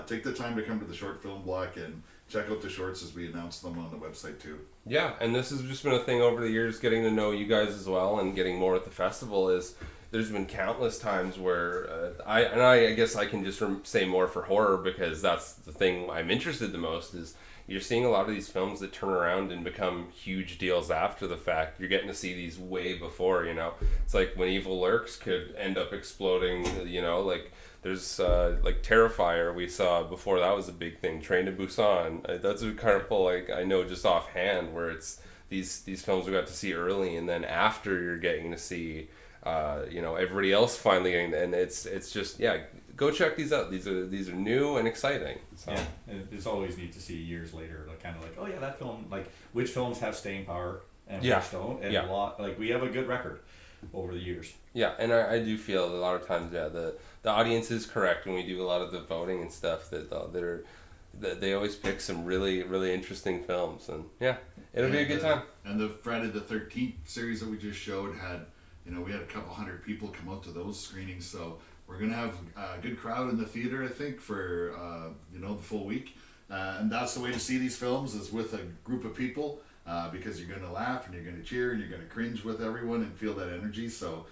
take the time to come to the short film block and check out the shorts as we announce them on the website too. Yeah, and this has just been a thing over the years, getting to know you guys as well and getting more at the festival. Is there's been countless times where I guess I can just say more for horror because that's the thing I'm interested the most is you're seeing a lot of these films that turn around and become huge deals after the fact. You're getting to see these way before, It's like when Evil Lurks could end up exploding, like there's like Terrifier we saw before that was a big thing. Train to Busan. That's a kind of like I know just offhand where it's these films we got to see early and then after you're getting to see everybody else finally getting, and it's just go check these out. These are new and exciting. So. Yeah, it's always neat to see years later, like kind of like, oh yeah, that film, like which films have staying power and which don't, and a lot like we have a good record over the years. Yeah, and I do feel a lot of times, the audience is correct when we do a lot of the voting and stuff that they always pick some really really interesting films, and it'll be a good time. And the Friday the 13th series that we just showed had, we had a couple hundred people come out to those screenings, so. We're going to have a good crowd in the theater, I think, for, the full week. And that's the way to see these films is with a group of people because you're going to laugh and you're going to cheer and you're going to cringe with everyone and feel that energy. So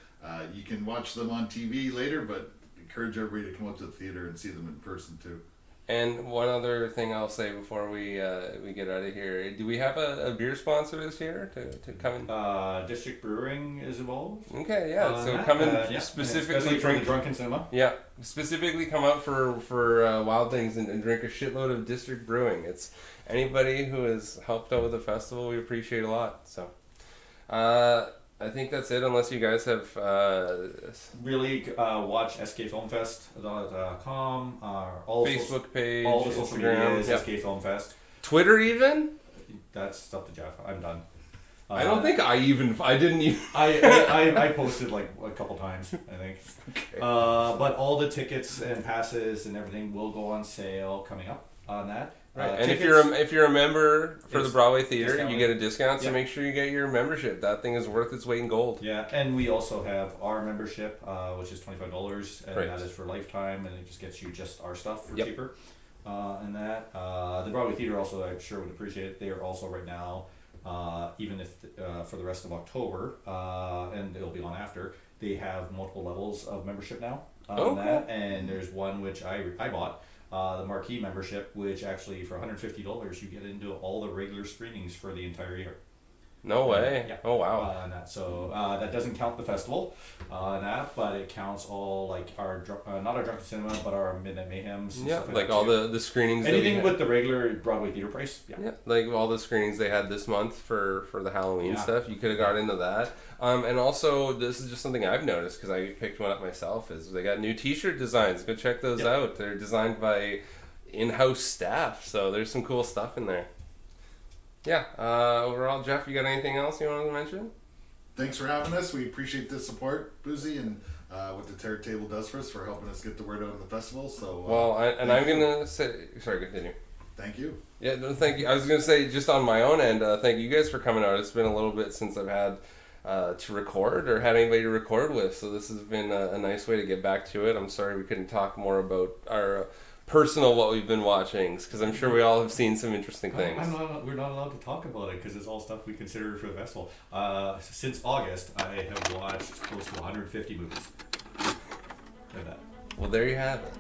you can watch them on TV later, but encourage everybody to come up to the theater and see them in person too. And one other thing I'll say before we get out of here, do we have a beer sponsor this year to come in? District Brewing is involved. Okay, yeah. So come in specifically for the Drunken Cinema. Yeah, specifically come out for Wild Things and drink a shitload of District Brewing. It's anybody who has helped out with the festival, we appreciate a lot. So, I think that's it. Unless you guys have really watch skfilmfest.com, all Facebook page, all the social media is SK Film Fest. Twitter even. That's up to Jeff. I'm done. I don't think I didn't even. I posted like a couple times, I think. Okay. But all the tickets and passes and everything will go on sale coming up on that. Right. And if you're a member for the Broadway Theater, discount. you get a discount. So Yep. make sure you get your membership. That thing is worth its weight in gold. Yeah, and we also have our membership, which is $25, and Right. that is for lifetime, and it just gets you just our stuff for Yep. cheaper. And that the Broadway Theater also, I'm sure, would appreciate it. They are also right now, even if for the rest of October, and it'll be on after. They have multiple levels of membership now. Oh, that, and there's one which I bought. The marquee membership, which actually for $150 you get into all the regular screenings for the entire year. No way. Yeah. Oh wow. And that, so that doesn't count the festival, but it counts all like our not our Drunken Cinema, but our Midnight Mayhems. And Yeah, stuff like that all too. the screenings. that we Anything had. with the regular Broadway theater price. Yeah. Yeah, like all the screenings they had this month for the Halloween Yeah. stuff. You could have got into that. And also, this is just something I've noticed because I picked one up myself. Is they got new T-shirt designs. Go check those Yeah. out. They're designed by in-house staff, so there's some cool stuff in there. Yeah. Overall, Jeff, you got anything else you wanted to mention? Thanks for having us. We appreciate the support, Buzi, and what the Terror Table does for us for helping us get the word out on the festival. So Well, I'm gonna say. Sorry, continue. thank you. Yeah, no, thank you. I was gonna say just on my own end, thank you guys for coming out. It's been a little bit since I've had to record or had anybody to record with, so this has been a nice way to get back to it. I'm sorry we couldn't talk more about our personal what we've been watching, because I'm sure we all have seen some interesting things. We're not allowed to talk about it because it's all stuff we consider for the festival. Since August, I have watched close to 150 movies. Like that. Well, there you have it.